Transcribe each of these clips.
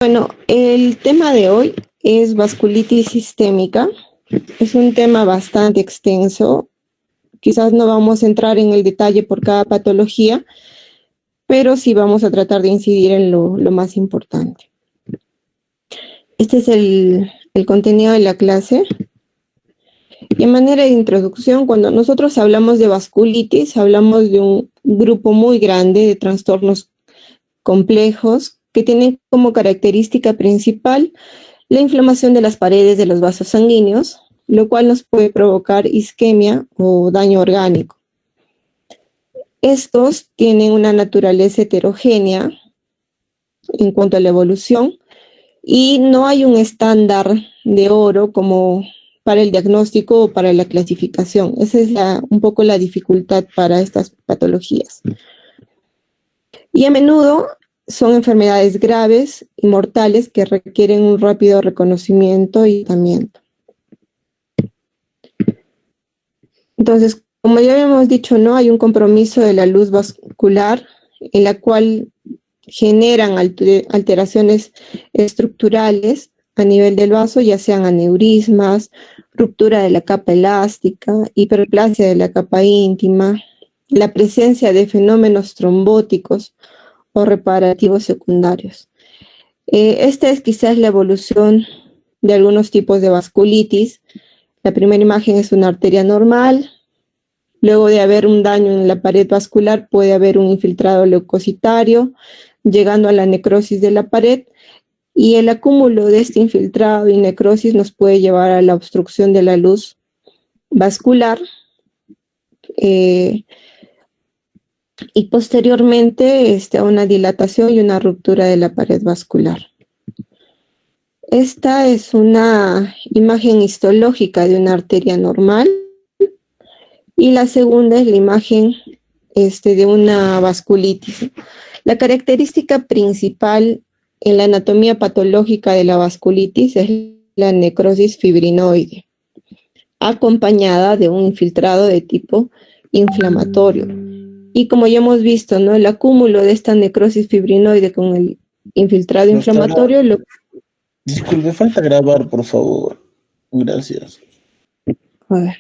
Bueno, el tema de hoy es vasculitis sistémica. Es un tema bastante extenso. Quizás no vamos a entrar en el detalle por cada patología, pero sí vamos a tratar de incidir en lo más importante. Este es el contenido de la clase. Y en manera de introducción, cuando nosotros hablamos de vasculitis, hablamos de un grupo muy grande de trastornos complejos que tienen como característica principal la inflamación de las paredes de los vasos sanguíneos, lo cual nos puede provocar isquemia o daño orgánico. Estos tienen una naturaleza heterogénea en cuanto a la evolución y no hay un estándar de oro como para el diagnóstico o para la clasificación. Esa es un poco la dificultad para estas patologías. Y a menudo son enfermedades graves y mortales que requieren un rápido reconocimiento y tratamiento. Entonces, como ya habíamos dicho, ¿no? Hay un compromiso de la luz vascular en la cual generan alteraciones estructurales a nivel del vaso, ya sean aneurismas, ruptura de la capa elástica, hiperplasia de la capa íntima, la presencia de fenómenos trombóticos o reparativos secundarios. Esta es quizás la evolución de algunos tipos de vasculitis. La primera imagen es una arteria normal. Luego de haber un daño en la pared vascular, puede haber un infiltrado leucocitario, llegando a la necrosis de la pared, y el acúmulo de este infiltrado y necrosis nos puede llevar a la obstrucción de la luz vascular, y posteriormente a una dilatación y una ruptura de la pared vascular. Esta es una imagen histológica de una arteria normal y la segunda es la imagen de una vasculitis. La característica principal en la anatomía patológica de la vasculitis es la necrosis fibrinoide, acompañada de un infiltrado de tipo inflamatorio. Y como ya hemos visto, ¿no? El acúmulo de esta necrosis fibrinoide con el infiltrado inflamatorio... Disculpe, falta grabar, por favor. Gracias. A ver.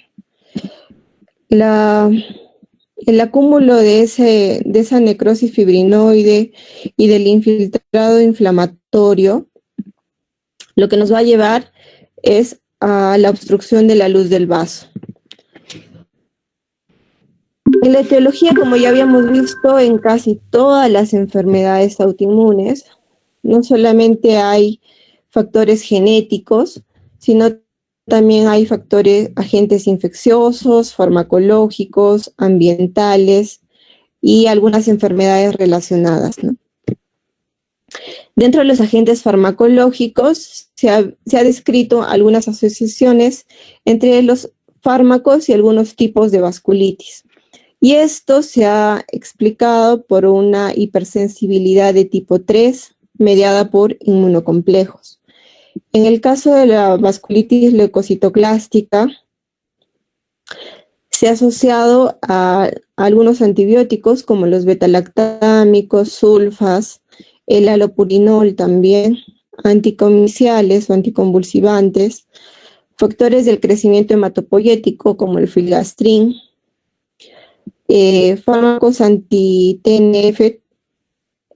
El acúmulo de esa necrosis fibrinoide y del infiltrado inflamatorio, lo que nos va a llevar es a la obstrucción de la luz del vaso. En la etiología, como ya habíamos visto, en casi todas las enfermedades autoinmunes, no solamente hay factores genéticos, sino también hay agentes infecciosos, farmacológicos, ambientales y algunas enfermedades relacionadas, ¿no? Dentro de los agentes farmacológicos se ha descrito algunas asociaciones entre los fármacos y algunos tipos de vasculitis. Y esto se ha explicado por una hipersensibilidad de tipo 3 mediada por inmunocomplejos. En el caso de la vasculitis leucocitoclástica, se ha asociado a algunos antibióticos como los betalactámicos, sulfas, el halopurinol también, anticomiciales o anticonvulsivantes, factores del crecimiento hematopoyético como el filgastrin, fármacos anti-TNF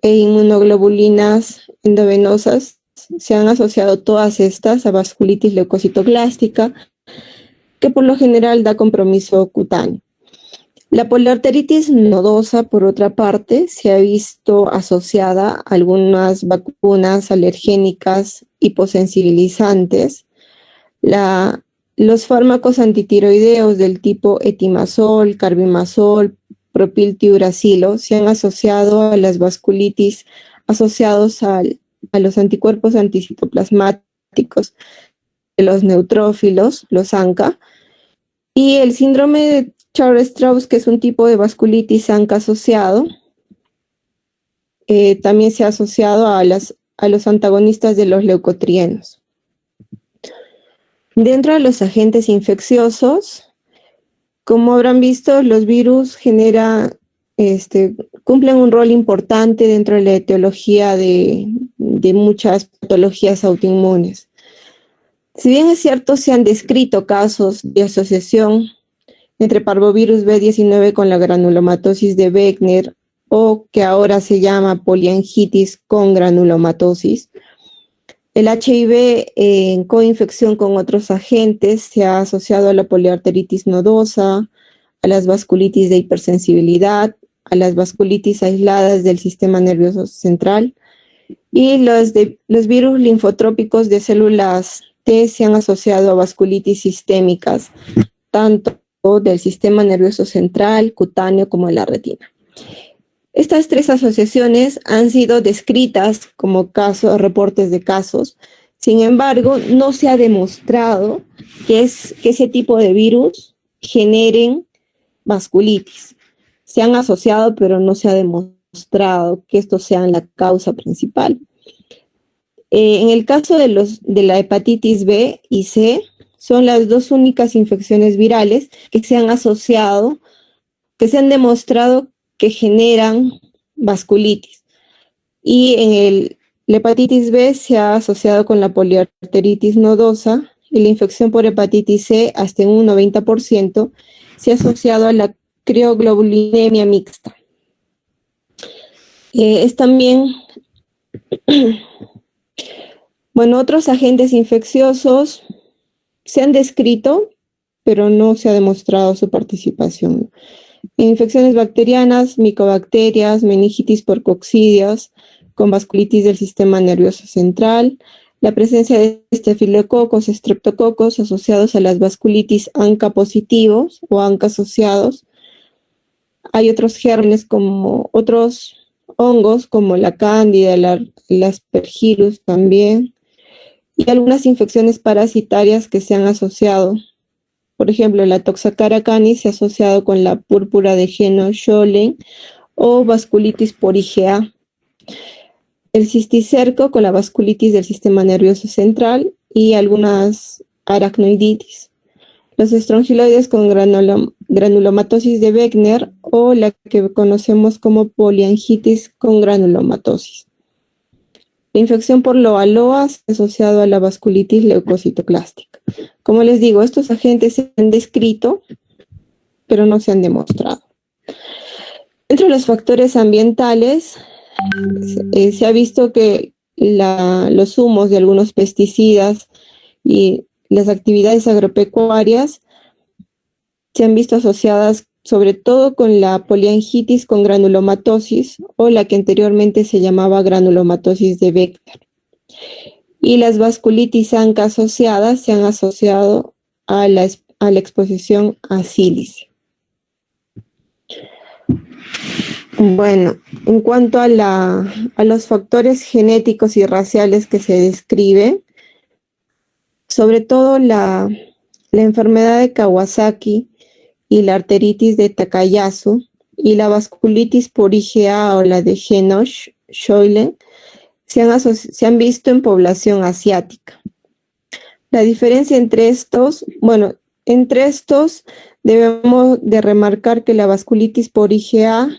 e inmunoglobulinas endovenosas. Se han asociado todas estas a vasculitis leucocitoclástica, que por lo general da compromiso cutáneo. La poliarteritis nodosa, por otra parte, se ha visto asociada a algunas vacunas alergénicas hiposensibilizantes. Los fármacos antitiroideos del tipo etimazol, carbimazol, propiltiuracilo se han asociado a las vasculitis asociados a los anticuerpos anticitoplasmáticos de los neutrófilos, los ANCA, y el síndrome de Char-Strauss, que es un tipo de vasculitis ANCA asociado, también se ha asociado a los antagonistas de los leucotrienos. Dentro de los agentes infecciosos, como habrán visto, los virus cumplen un rol importante dentro de la etiología de de muchas patologías autoinmunes. Si bien es cierto, se han descrito casos de asociación entre parvovirus B19 con la granulomatosis de Wegener, o que ahora se llama poliangitis con granulomatosis. El HIV en coinfección con otros agentes se ha asociado a la poliarteritis nodosa, a las vasculitis de hipersensibilidad, a las vasculitis aisladas del sistema nervioso central, y los virus linfotrópicos de células T se han asociado a vasculitis sistémicas, tanto del sistema nervioso central, cutáneo, como de la retina. Estas tres asociaciones han sido descritas como reportes de casos. Sin embargo, no se ha demostrado que ese tipo de virus generen vasculitis. Se han asociado, pero no se ha demostrado que estos sean la causa principal. En el caso de la hepatitis B y C, son las dos únicas infecciones virales que se han asociado, que se han demostrado que generan vasculitis. Y en la hepatitis B se ha asociado con la poliarteritis nodosa, y la infección por hepatitis C hasta en un 90% se ha asociado a la crioglobulinemia mixta. Es también, bueno, otros agentes infecciosos se han descrito, pero no se ha demostrado su participación. En infecciones bacterianas, micobacterias, meningitis por coccidios, con vasculitis del sistema nervioso central, la presencia de estafilococos, estreptococos asociados a las vasculitis ANCA positivos o ANCA asociados. Hay otros gérmenes como otros hongos como la cándida, el aspergillus también, y algunas infecciones parasitarias que se han asociado. Por ejemplo, la Toxocara canis se ha asociado con la púrpura de Jeno-Schollen o vasculitis por IgA. El cisticerco con la vasculitis del sistema nervioso central y algunas aracnoiditis. Los estrongiloides con granulomatosis de Wegener o la que conocemos como poliangitis con granulomatosis. La infección por loa-loa es asociada a la vasculitis leucocitoclástica. Como les digo, estos agentes se han descrito, pero no se han demostrado. Entre los factores ambientales, se ha visto que los humos de algunos pesticidas y las actividades agropecuarias se han visto asociadas sobre todo con la poliangitis con granulomatosis, o la que anteriormente se llamaba granulomatosis de Wegener. Y las vasculitis ANCA asociadas se han asociado a la exposición a sílice. Bueno, en cuanto a los factores genéticos y raciales que se describen, sobre todo la enfermedad de Kawasaki y la arteritis de Takayasu y la vasculitis por IgA o la de Jeno-Schollen se han visto en población asiática. La diferencia entre estos debemos de remarcar que la vasculitis por IgA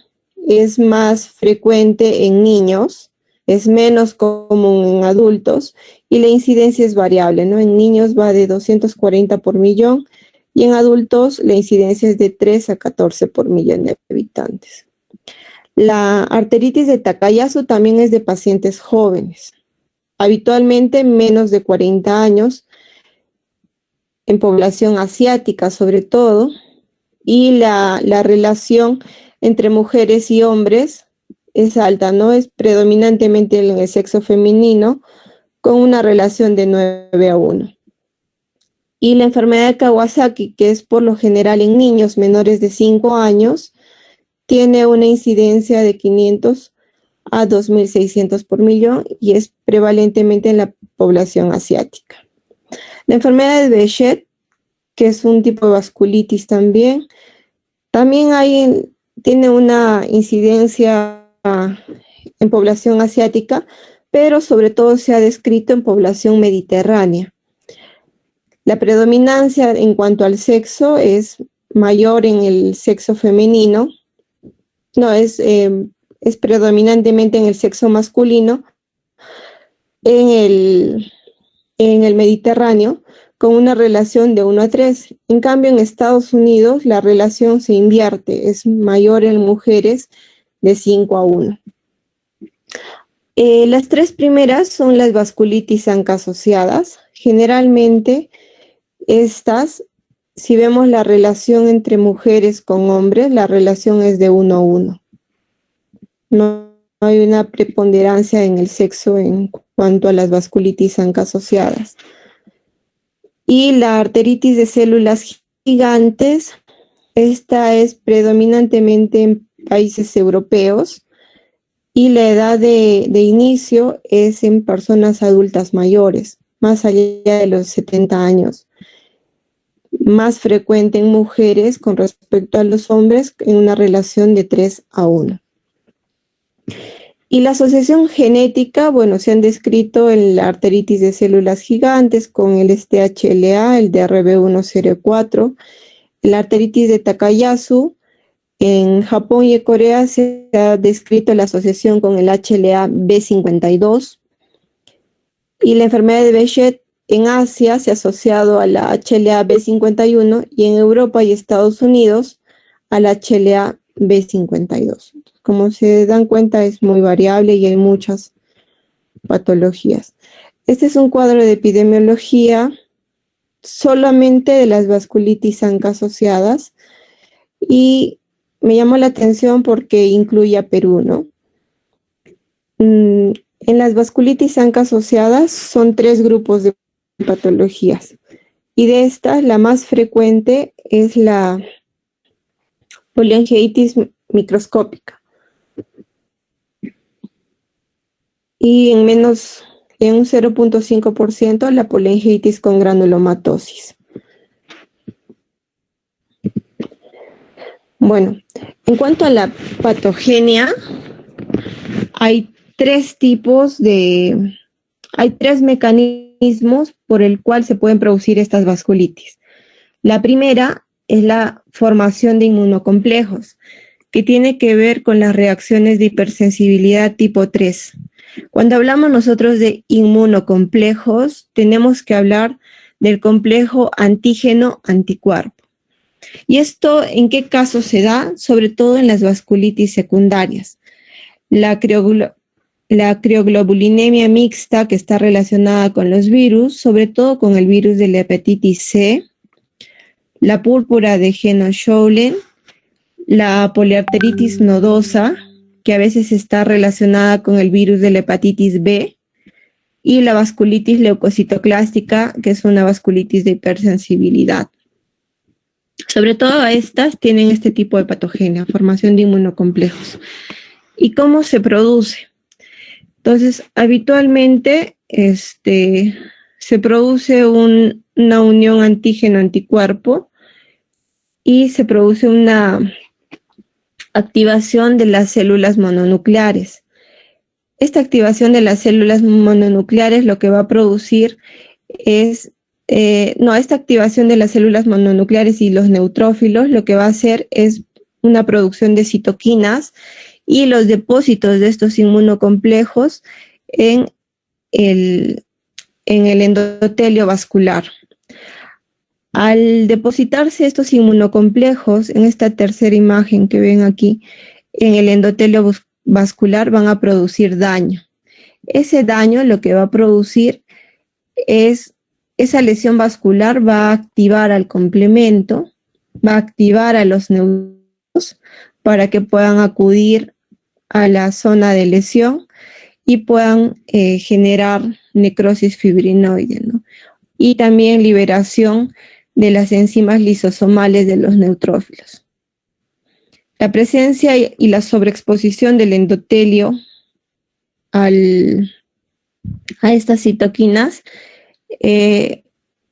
es más frecuente en niños, es menos común en adultos y la incidencia es variable, ¿no? En niños va de 240 por millón y en adultos la incidencia es de 3 a 14 por millón de habitantes. La arteritis de Takayasu también es de pacientes jóvenes, habitualmente menos de 40 años, en población asiática sobre todo, y la relación entre mujeres y hombres es alta, ¿no? Es predominantemente en el sexo femenino, con una relación de 9:1. Y la enfermedad de Kawasaki, que es por lo general en niños menores de 5 años, tiene una incidencia de 500 a 2.600 por millón y es prevalentemente en la población asiática. La enfermedad de Behçet, que es un tipo de vasculitis también tiene una incidencia en población asiática, pero sobre todo se ha descrito en población mediterránea. La predominancia en cuanto al sexo es mayor en el sexo femenino, es predominantemente en el sexo masculino, en el Mediterráneo con una relación de 1:3. En cambio, en Estados Unidos la relación se invierte, es mayor en mujeres de 5:1. Las tres primeras son las vasculitis ANCA-asociadas. Generalmente estas, si vemos la relación entre mujeres con hombres, la relación es de 1:1. No hay una preponderancia en el sexo en cuanto a las vasculitis ANCA-asociadas. Y la arteritis de células gigantes, esta es predominantemente en países europeos y la edad de inicio es en personas adultas mayores, más allá de los 70 años. Más frecuente en mujeres con respecto a los hombres en una relación de 3:1. Y la asociación genética, bueno, se han descrito en la arteritis de células gigantes con el STHLA, el DRB104, la arteritis de Takayasu. En Japón y Corea se ha descrito la asociación con el HLA-B52. Y la enfermedad de Behçet en Asia se ha asociado a la HLA-B51 y en Europa y Estados Unidos a la HLA-B52. Como se dan cuenta, es muy variable y hay muchas patologías. Este es un cuadro de epidemiología solamente de las vasculitis ANCA asociadas y me llamó la atención porque incluye a Perú, ¿no? En las vasculitis ANCA asociadas son 3 grupos de patologías y de estas la más frecuente es la poliangiitis microscópica. Y en un 0.5% la poliangiitis con granulomatosis. Bueno, en cuanto a la patogenia, hay 3 mecanismos por el cual se pueden producir estas vasculitis. La primera es la formación de inmunocomplejos, que tiene que ver con las reacciones de hipersensibilidad tipo 3. Cuando hablamos nosotros de inmunocomplejos, tenemos que hablar del complejo antígeno-anticuerpo. ¿Y esto en qué casos se da? Sobre todo en las vasculitis secundarias. La crioglobulinemia mixta, que está relacionada con los virus, sobre todo con el virus de la hepatitis C, la púrpura de Heno-Schönlein, la poliarteritis nodosa, que a veces está relacionada con el virus de la hepatitis B, y la vasculitis leucocitoclástica, que es una vasculitis de hipersensibilidad. Sobre todo estas tienen este tipo de patogenia, formación de inmunocomplejos. ¿Y cómo se produce? Entonces, habitualmente se produce una unión antígeno-anticuerpo y se produce una activación de las células mononucleares. Esta activación de las células mononucleares lo que va a producir es, esta activación de las células mononucleares y los neutrófilos lo que va a hacer es una producción de citoquinas y los depósitos de estos inmunocomplejos en el endotelio vascular. Al depositarse estos inmunocomplejos en esta tercera imagen que ven aquí, en el endotelio vascular van a producir daño. Ese daño lo que va a producir es, esa lesión vascular va a activar al complemento, va a activar a los neuronas para que puedan acudir a la zona de lesión y puedan generar necrosis fibrinoide, ¿no? Y también liberación de las enzimas lisosomales de los neutrófilos. La presencia y la sobreexposición del endotelio a estas citoquinas es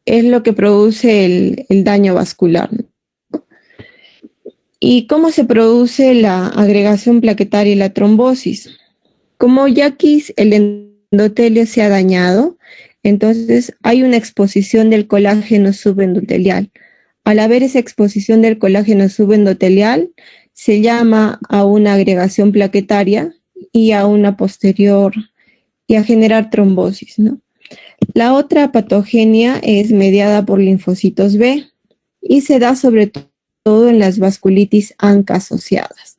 lo que produce el daño vascular, ¿no? ¿Y cómo se produce la agregación plaquetaria y la trombosis? Como ya aquí el endotelio se ha dañado, entonces hay una exposición del colágeno subendotelial. Al haber esa exposición del colágeno subendotelial, se llama a una agregación plaquetaria y a una posterior y a generar trombosis, ¿no? La otra patogenia es mediada por linfocitos B y se da sobre todo en las vasculitis ANCA asociadas.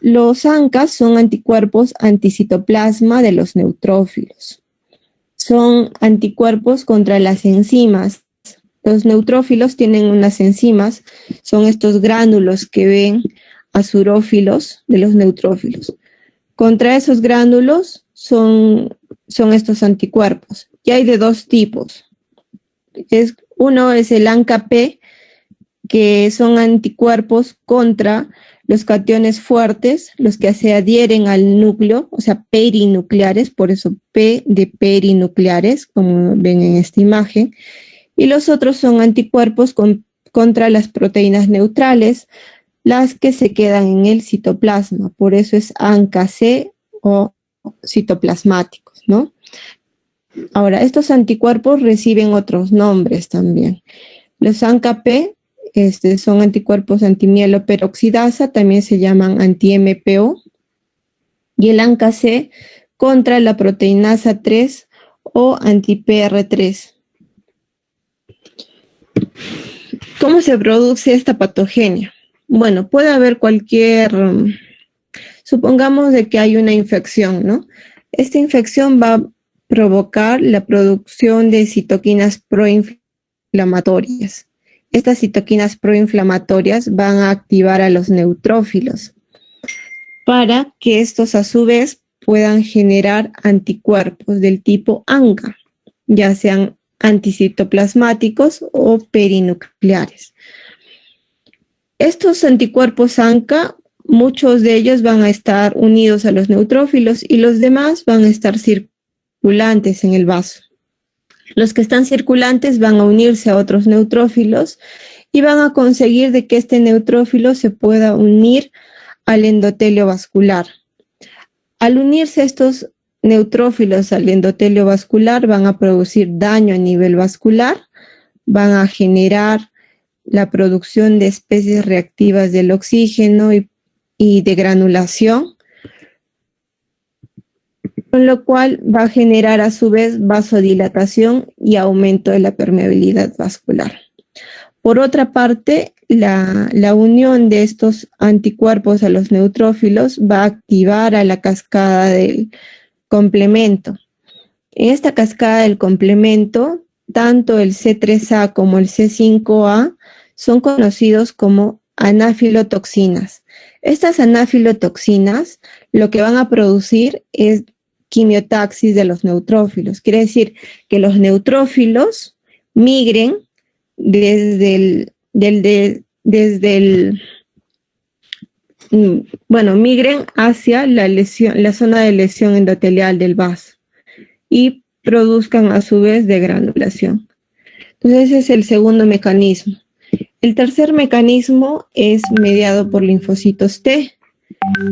Los ANCA son anticuerpos anticitoplasma de los neutrófilos. Son anticuerpos contra las enzimas. Los neutrófilos tienen unas enzimas, son estos gránulos que ven azurófilos de los neutrófilos. Contra esos gránulos son estos anticuerpos. Y hay de dos tipos. Uno es el ANCA-P, que son anticuerpos contra los cationes fuertes, los que se adhieren al núcleo, o sea, perinucleares, por eso P de perinucleares, como ven en esta imagen. Y los otros son anticuerpos contra las proteínas neutrales, las que se quedan en el citoplasma. Por eso es ANCA-C o citoplasmáticos, ¿no? Ahora, estos anticuerpos reciben otros nombres también. Los ANCA-P son anticuerpos antimieloperoxidasa, también se llaman anti-MPO, y el ANCA-C contra la proteinasa 3 o anti-PR3. ¿Cómo se produce esta patogenia? Bueno, puede haber supongamos de que hay una infección, ¿no? Esta infección va a provocar la producción de citoquinas proinflamatorias. Estas citoquinas proinflamatorias van a activar a los neutrófilos para que estos a su vez puedan generar anticuerpos del tipo ANCA, ya sean anticitoplasmáticos o perinucleares. Estos anticuerpos ANCA, muchos de ellos van a estar unidos a los neutrófilos y los demás van a estar circulantes en el vaso. Los que están circulantes van a unirse a otros neutrófilos y van a conseguir de que este neutrófilo se pueda unir al endotelio vascular. Al unirse estos neutrófilos al endotelio vascular, van a producir daño a nivel vascular, van a generar la producción de especies reactivas del oxígeno y de granulación, con lo cual va a generar a su vez vasodilatación y aumento de la permeabilidad vascular. Por otra parte, la unión de estos anticuerpos a los neutrófilos va a activar a la cascada del complemento. En esta cascada del complemento, tanto el C3A como el C5A son conocidos como anafilotoxinas. Estas anafilotoxinas lo que van a producir es quimiotaxis de los neutrófilos. Quiere decir que los neutrófilos migren migren hacia la zona de lesión endotelial del vaso y produzcan a su vez degranulación. Entonces ese es el segundo mecanismo. El tercer mecanismo es mediado por linfocitos T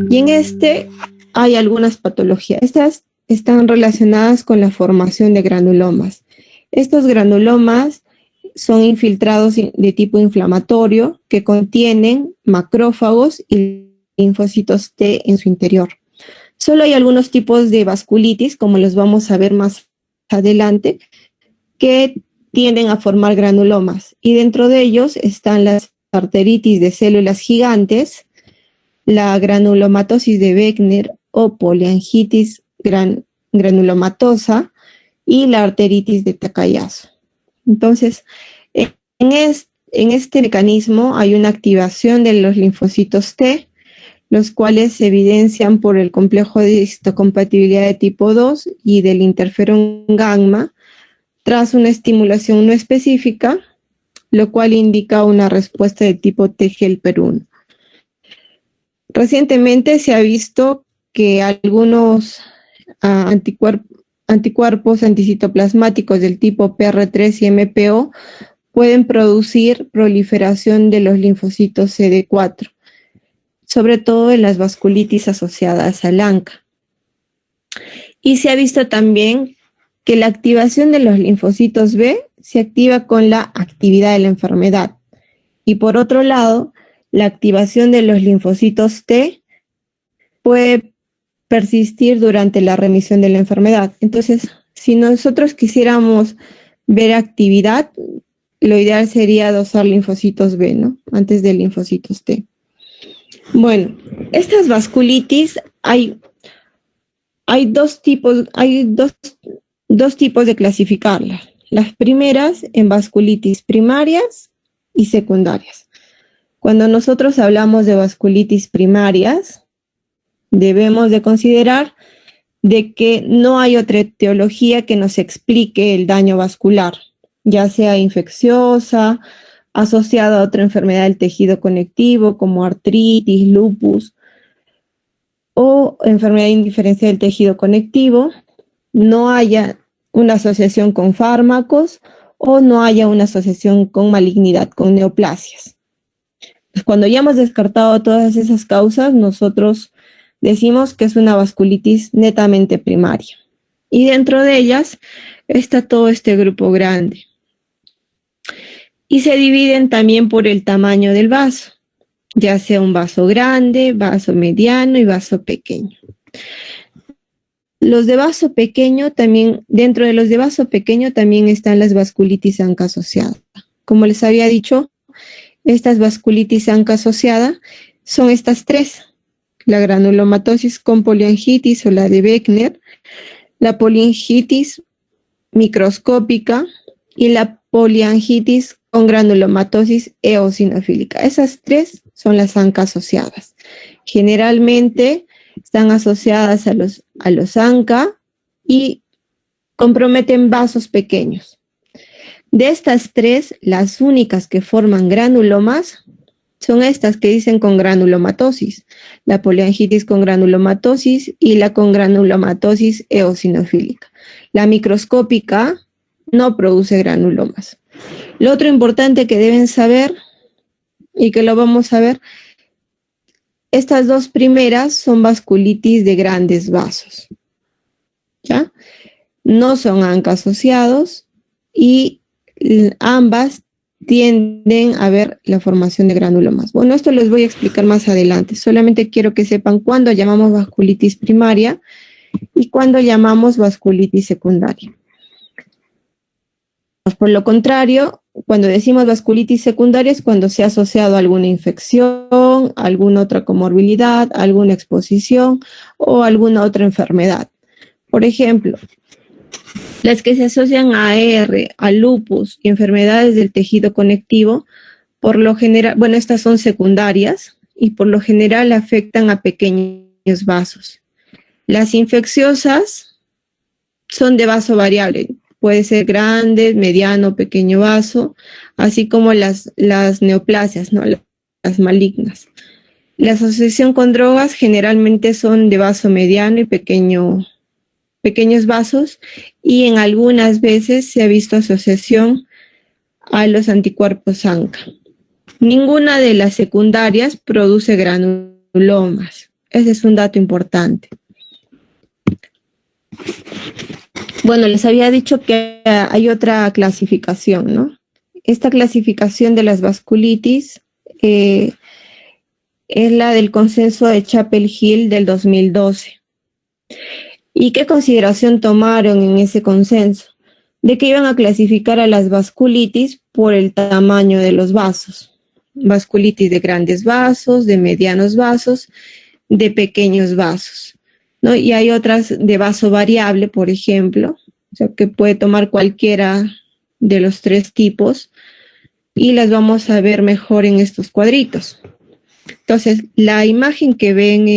y en este hay algunas patologías. Estas están relacionadas con la formación de granulomas. Estos granulomas son infiltrados de tipo inflamatorio que contienen macrófagos y linfocitos T en su interior. Solo hay algunos tipos de vasculitis, como los vamos a ver más adelante, que tienden a formar granulomas. Y dentro de ellos están las arteritis de células gigantes, la granulomatosis de Beckner o poliangitis granulomatosa y la arteritis de Takayasu. Entonces, en este mecanismo hay una activación de los linfocitos T, los cuales se evidencian por el complejo de histocompatibilidad de tipo 2 y del interferón gamma, tras una estimulación no específica, lo cual indica una respuesta de tipo T-helper 1. Recientemente se ha visto que algunos anticuerpos anticitoplasmáticos del tipo PR3 y MPO pueden producir proliferación de los linfocitos CD4, sobre todo en las vasculitis asociadas al ANCA. Y se ha visto también que la activación de los linfocitos B se activa con la actividad de la enfermedad. Y por otro lado, la activación de los linfocitos T puede persistir durante la remisión de la enfermedad. Entonces, si nosotros quisiéramos ver actividad, lo ideal sería dosar linfocitos B, ¿no? Antes de linfocitos T. Bueno, estas vasculitis hay dos tipos de clasificarlas. Las primeras en vasculitis primarias y secundarias. Cuando nosotros hablamos de vasculitis primarias, debemos de considerar de que no hay otra etiología que nos explique el daño vascular, ya sea infecciosa, asociada a otra enfermedad del tejido conectivo como artritis, lupus o enfermedad indiferencial del tejido conectivo, no haya una asociación con fármacos o no haya una asociación con malignidad, con neoplasias. Cuando ya hemos descartado todas esas causas, nosotros decimos que es una vasculitis netamente primaria. Y dentro de ellas está todo este grupo grande. Y se dividen también por el tamaño del vaso, ya sea un vaso grande, vaso mediano y vaso pequeño. Los de vaso pequeño también, dentro de los de vaso pequeño también están las vasculitis ANCA asociada. Como les había dicho, estas vasculitis ANCA asociada son estas tres: la granulomatosis con poliangitis o la de Beckner, la poliangitis microscópica y la poliangitis con granulomatosis eosinofílica. Esas tres son las ANCA asociadas. Generalmente están asociadas a los ANCA y comprometen vasos pequeños. De estas tres, las únicas que forman granulomas son estas que dicen con granulomatosis, la poliangitis con granulomatosis y la con granulomatosis eosinofílica. La microscópica no produce granulomas. Lo otro importante que deben saber, y que lo vamos a ver, estas dos primeras son vasculitis de grandes vasos, ¿ya? No son ANCA asociados y ambas tienden a ver la formación de granulomas. Bueno, esto les voy a explicar más adelante. Solamente quiero que sepan cuándo llamamos vasculitis primaria y cuándo llamamos vasculitis secundaria. Por lo contrario, cuando decimos vasculitis secundaria es cuando se ha asociado a alguna infección, alguna otra comorbilidad, alguna exposición o alguna otra enfermedad. Por ejemplo, las que se asocian a AR, a lupus y enfermedades del tejido conectivo, por lo general, bueno, estas son secundarias y por lo general afectan a pequeños vasos. Las infecciosas son de vaso variable, puede ser grande, mediano, pequeño vaso, así como las neoplasias, ¿no? Las malignas. La asociación con drogas generalmente son de vaso mediano y pequeños vasos, y en algunas veces se ha visto asociación a los anticuerpos ANCA. Ninguna de las secundarias produce granulomas. Ese es un dato importante. Bueno, les había dicho que hay otra clasificación, ¿no? Esta clasificación de las vasculitis es la del consenso de Chapel Hill del 2012. ¿Y qué consideración tomaron en ese consenso? De que iban a clasificar a las vasculitis por el tamaño de los vasos. Vasculitis de grandes vasos, de medianos vasos, de pequeños vasos, ¿no? Y hay otras de vaso variable, por ejemplo, o sea, que puede tomar cualquiera de los tres tipos, y las vamos a ver mejor en estos cuadritos. Entonces, la imagen que ven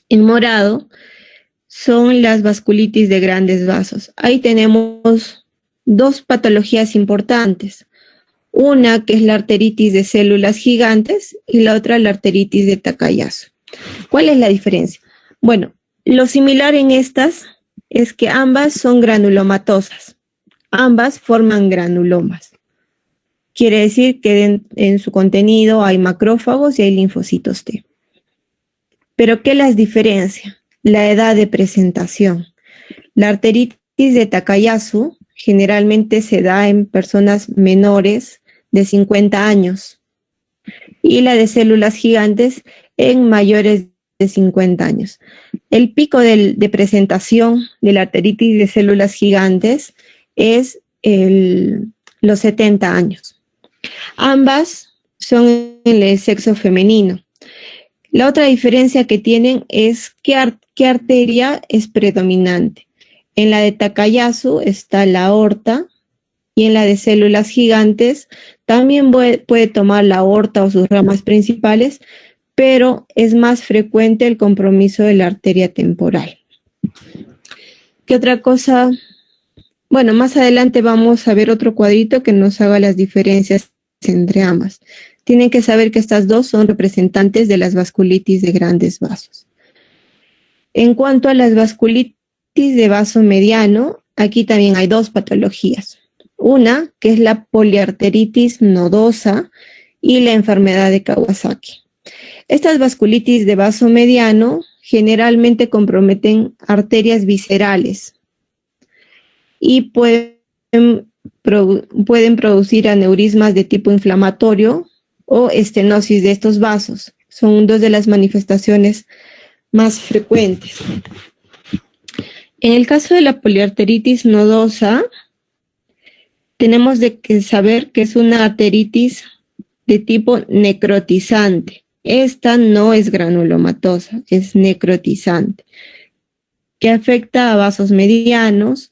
en morado son las vasculitis de grandes vasos. Ahí tenemos dos patologías importantes. Una que es la arteritis de células gigantes y la otra la arteritis de Takayasu. ¿Cuál es la diferencia? Bueno, lo similar en estas es que ambas son granulomatosas. Ambas forman granulomas. Quiere decir que en su contenido hay macrófagos y hay linfocitos T. ¿Pero qué las diferencia? La edad de presentación. La arteritis de Takayasu generalmente se da en personas menores de 50 años y la de células gigantes en mayores de 50 años. El pico de presentación de la arteritis de células gigantes es los 70 años. Ambas son en el sexo femenino. La otra diferencia que tienen es qué arteria es predominante. En la de Takayasu está la aorta y en la de células gigantes también puede tomar la aorta o sus ramas principales, pero es más frecuente el compromiso de la arteria temporal. ¿Qué otra cosa? Bueno, más adelante vamos a ver otro cuadrito que nos haga las diferencias entre ambas. Tienen que saber que estas dos son representantes de las vasculitis de grandes vasos. En cuanto a las vasculitis de vaso mediano, aquí también hay dos patologías. Una, que es la poliarteritis nodosa y la enfermedad de Kawasaki. Estas vasculitis de vaso mediano generalmente comprometen arterias viscerales y pueden producir aneurismas de tipo inflamatorio o estenosis de estos vasos. Son dos de las manifestaciones más frecuentes. En el caso de la poliarteritis nodosa, tenemos que saber que es una arteritis de tipo necrotizante. Esta no es granulomatosa, es necrotizante, que afecta a vasos medianos.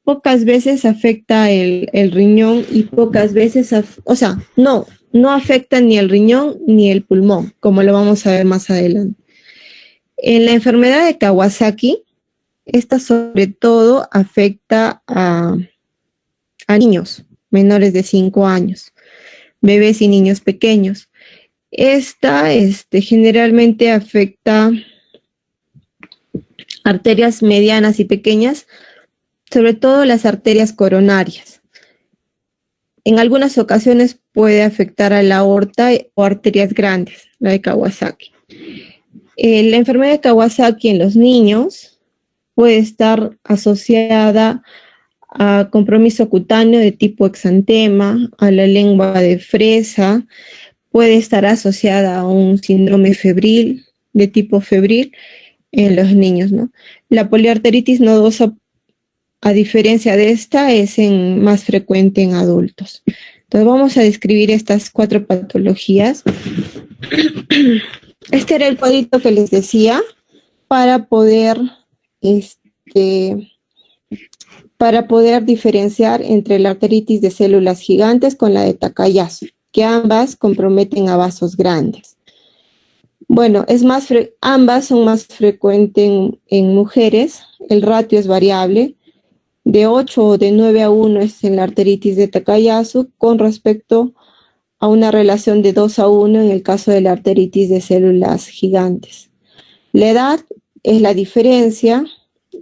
Pocas veces afecta el riñón y pocas veces, no afecta ni el riñón ni el pulmón, como lo vamos a ver más adelante. En la enfermedad de Kawasaki, esta sobre todo afecta a niños menores de 5 años, bebés y niños pequeños. Esta generalmente afecta arterias medianas y pequeñas, sobre todo las arterias coronarias. En algunas ocasiones puede afectar a la aorta o arterias grandes, la de Kawasaki. La enfermedad de Kawasaki en los niños puede estar asociada a compromiso cutáneo de tipo exantema, a la lengua de fresa, puede estar asociada a un síndrome febril, de tipo febril, en los niños, ¿no? La poliarteritis nodosa, a diferencia de esta, es más frecuente en adultos. Entonces vamos a describir estas 4 patologías. Este era el cuadrito que les decía para poder diferenciar entre la arteritis de células gigantes con la de Takayasu, que ambas comprometen a vasos grandes. Bueno, ambas son más frecuentes en mujeres, el ratio es variable, de 8 o de 9 a 1 es en la arteritis de Takayasu, con respecto a una relación de 2 a 1 en el caso de la arteritis de células gigantes. La edad es la diferencia,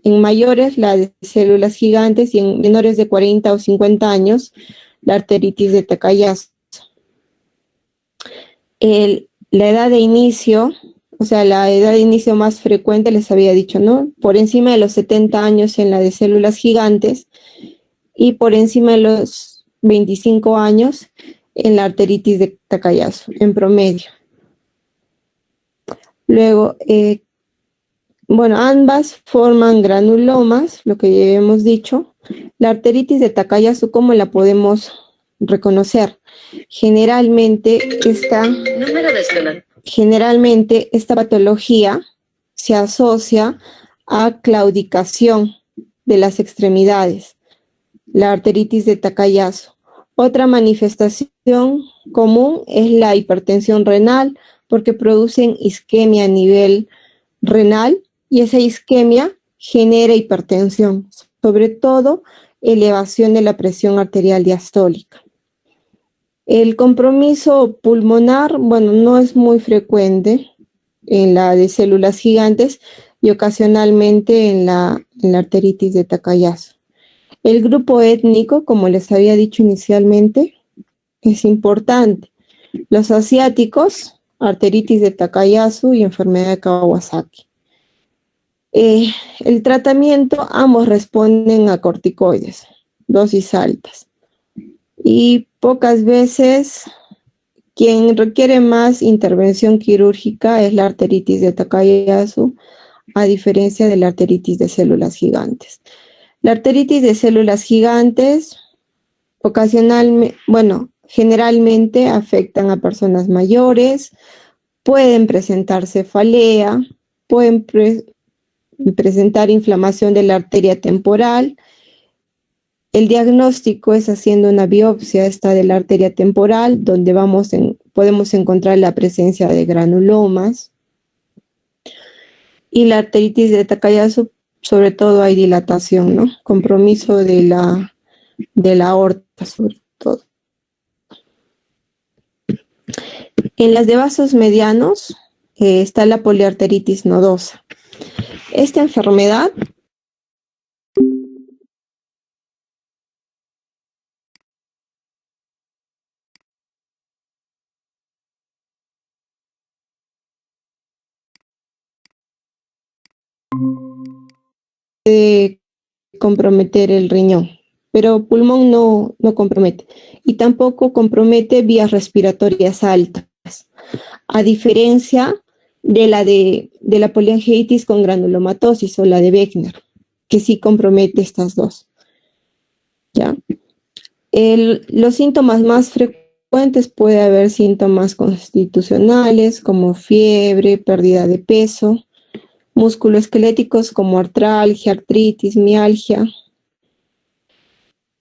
en mayores la de células gigantes y en menores de 40 o 50 años la arteritis de Takayasu. La edad de inicio, la edad de inicio más frecuente, les había dicho, ¿no? Por encima de los 70 años en la de células gigantes y por encima de los 25 años en la arteritis de Takayasu, en promedio. Luego, ambas forman granulomas, lo que ya hemos dicho. La arteritis de Takayasu, ¿cómo la podemos reconocer? Generalmente esta patología se asocia a claudicación de las extremidades, la arteritis de Takayasu. Otra manifestación común es la hipertensión renal, porque producen isquemia a nivel renal y esa isquemia genera hipertensión, sobre todo elevación de la presión arterial diastólica. El compromiso pulmonar, no es muy frecuente en la de células gigantes y ocasionalmente en la arteritis de Takayasu. El grupo étnico, como les había dicho inicialmente, es importante. Los asiáticos, arteritis de Takayasu y enfermedad de Kawasaki. El tratamiento, ambos responden a corticoides, dosis altas. Y pocas veces Quien requiere más intervención quirúrgica es la arteritis de Takayasu, a diferencia de la arteritis de células gigantes. La arteritis de células gigantes generalmente afectan a personas mayores, pueden presentar cefalea, pueden presentar inflamación de la arteria temporal. El diagnóstico es haciendo una biopsia de la arteria temporal, donde podemos encontrar la presencia de granulomas. Y la arteritis de Takayasu, sobre todo hay dilatación, ¿no? Compromiso de la aorta, sobre todo. En las de vasos medianos está la poliarteritis nodosa. Esta enfermedad puede comprometer el riñón, pero pulmón no compromete, y tampoco compromete vías respiratorias altas, a diferencia de la poliangiitis con granulomatosis o la de Beckner, que sí compromete estas dos. ¿Ya? Los síntomas más frecuentes puede haber síntomas constitucionales como fiebre, pérdida de peso, musculoesqueléticos como artralgia, artritis, mialgia.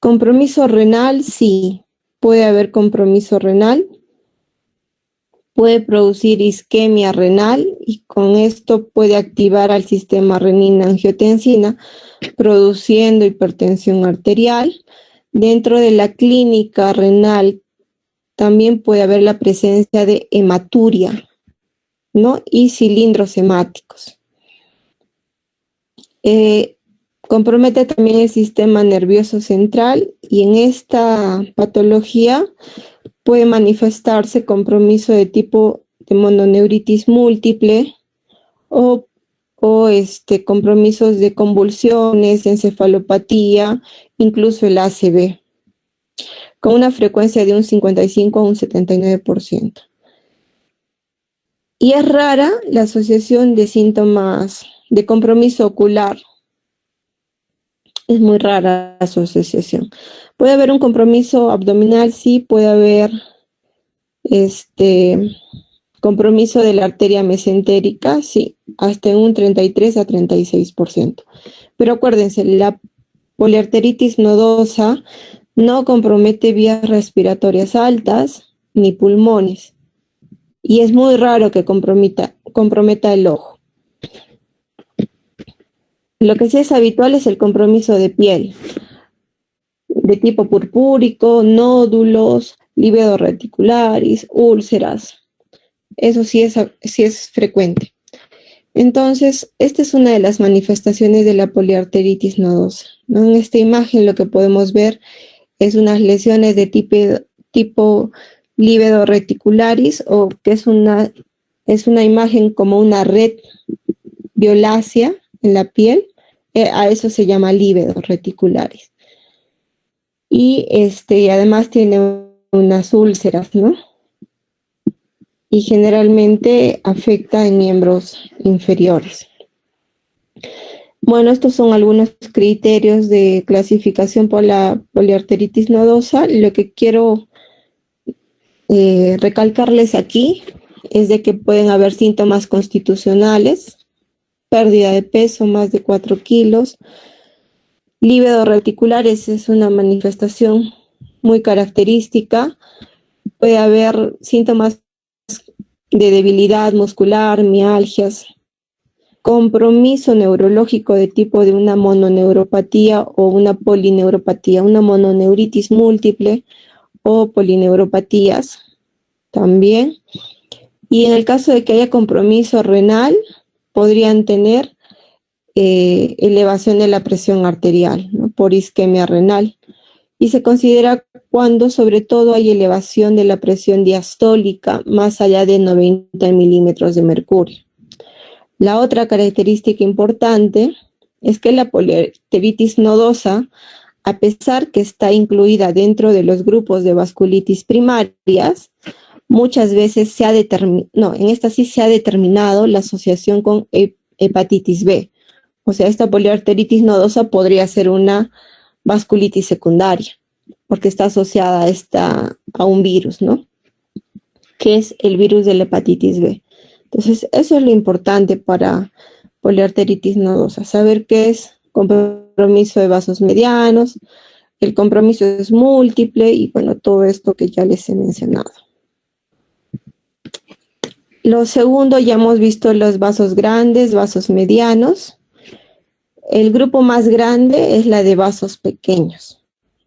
Compromiso renal, sí, puede haber compromiso renal. Puede producir isquemia renal y con esto puede activar al sistema renina-angiotensina, produciendo hipertensión arterial. Dentro de la clínica renal también puede haber la presencia de hematuria, ¿no? Y cilindros hemáticos. Compromete también el sistema nervioso central, y en esta patología puede manifestarse compromiso de tipo de mononeuritis múltiple o compromisos de convulsiones, encefalopatía, incluso el ACV, con una frecuencia de un 55 a un 79%. Y es rara la asociación de síntomas de compromiso ocular. Es muy rara la asociación. Puede haber un compromiso abdominal, sí, puede haber compromiso de la arteria mesentérica, sí, hasta un 33 a 36%. Pero acuérdense, la poliarteritis nodosa no compromete vías respiratorias altas ni pulmones, y es muy raro que comprometa el ojo. Lo que sí es habitual es el compromiso de piel, de tipo purpúrico, nódulos, lívido reticularis, úlceras. Eso sí es frecuente. Entonces, esta es una de las manifestaciones de la poliarteritis nodosa, ¿no? En esta imagen lo que podemos ver es unas lesiones de tipo lívido reticularis, o que es una imagen como una red violácea en la piel. A eso se llama lívido reticularis. Y además tiene unas úlceras, ¿no? Y generalmente afecta en miembros inferiores. Bueno, estos son algunos criterios de clasificación por la poliarteritis nodosa. Lo que quiero recalcarles aquí es de que pueden haber síntomas constitucionales, pérdida de peso, más de 4 kilos. Lívido reticulares es una manifestación muy característica. Puede haber síntomas de debilidad muscular, mialgias, compromiso neurológico de tipo de una mononeuropatía o una polineuropatía, una mononeuritis múltiple o polineuropatías también. Y en el caso de que haya compromiso renal, podrían tener elevación de la presión arterial, ¿no? Por isquemia renal. Y se considera cuando sobre todo hay elevación de la presión diastólica más allá de 90 milímetros de mercurio. La otra característica importante es que la poliarteritis nodosa, a pesar que está incluida dentro de los grupos de vasculitis primarias, muchas veces en esta sí se ha determinado la asociación con hepatitis B. O sea, esta poliarteritis nodosa podría ser una vasculitis secundaria, porque está asociada a un virus, ¿no? Que es el virus de la hepatitis B. Entonces, eso es lo importante para poliarteritis nodosa, saber qué es compromiso de vasos medianos, el compromiso es múltiple y bueno, todo esto que ya les he mencionado. Lo segundo, ya hemos visto los vasos grandes, vasos medianos. El grupo más grande es la de vasos pequeños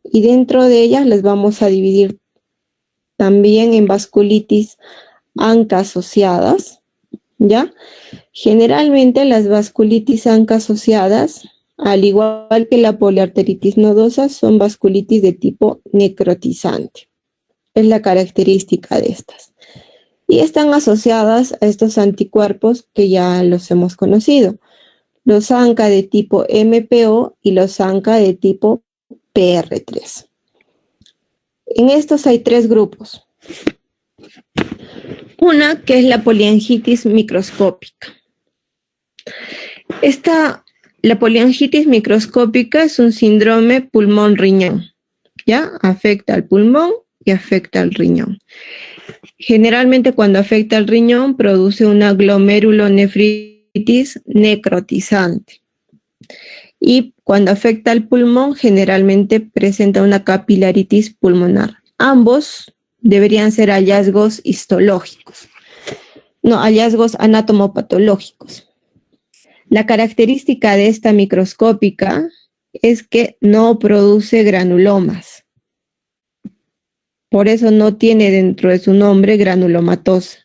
y dentro de ellas les vamos a dividir también en vasculitis ANCA asociadas, ¿ya? Generalmente las vasculitis ANCA asociadas, al igual que la poliarteritis nodosa, son vasculitis de tipo necrotizante. Es la característica de estas. Y están asociadas a estos anticuerpos que ya los hemos conocido. Los ANCA de tipo MPO y los ANCA de tipo PR3. En estos hay tres grupos. Una que es la poliangitis microscópica. La poliangitis microscópica es un síndrome pulmón-riñón, ¿ya? Afecta al pulmón y afecta al riñón. Generalmente cuando afecta al riñón produce una glomerulonefritis necrotizante. Y cuando afecta al pulmón generalmente presenta una capilaritis pulmonar. Ambos deberían ser hallazgos histológicos, no, hallazgos anatomopatológicos. La característica de esta microscópica es que no produce granulomas. Por eso no tiene dentro de su nombre granulomatosa.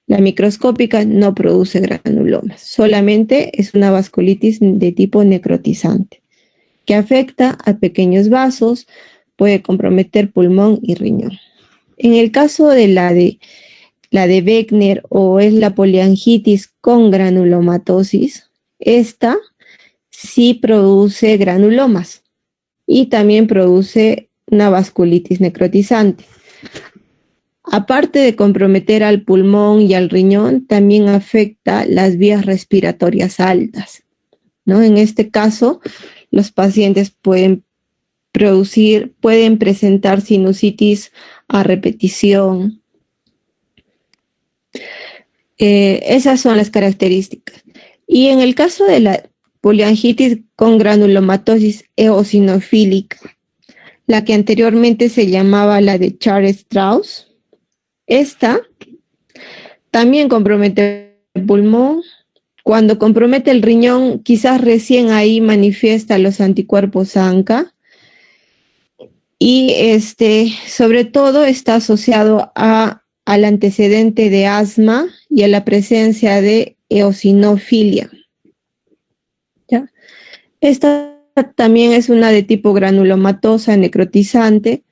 La microscópica no produce granulomas, solamente es una vasculitis de tipo necrotizante, que afecta a pequeños vasos, puede comprometer pulmón y riñón. En el caso de la de Beckner o es la poliangitis con granulomatosis, esta sí produce granulomas y también produce una vasculitis necrotizante. Aparte de comprometer al pulmón y al riñón, también afecta las vías respiratorias altas, ¿no? En este caso, los pacientes pueden presentar sinusitis a repetición. Esas son las características. Y en el caso de la poliangitis con granulomatosis eosinofílica, la que anteriormente se llamaba la de Char-Strauss, esta también compromete el pulmón. Cuando compromete el riñón, quizás recién ahí manifiesta los anticuerpos ANCA. Y sobre todo está asociado al antecedente de asma y a la presencia de eosinofilia. ¿Ya? Esta también es una de tipo granulomatosa, necrotizante,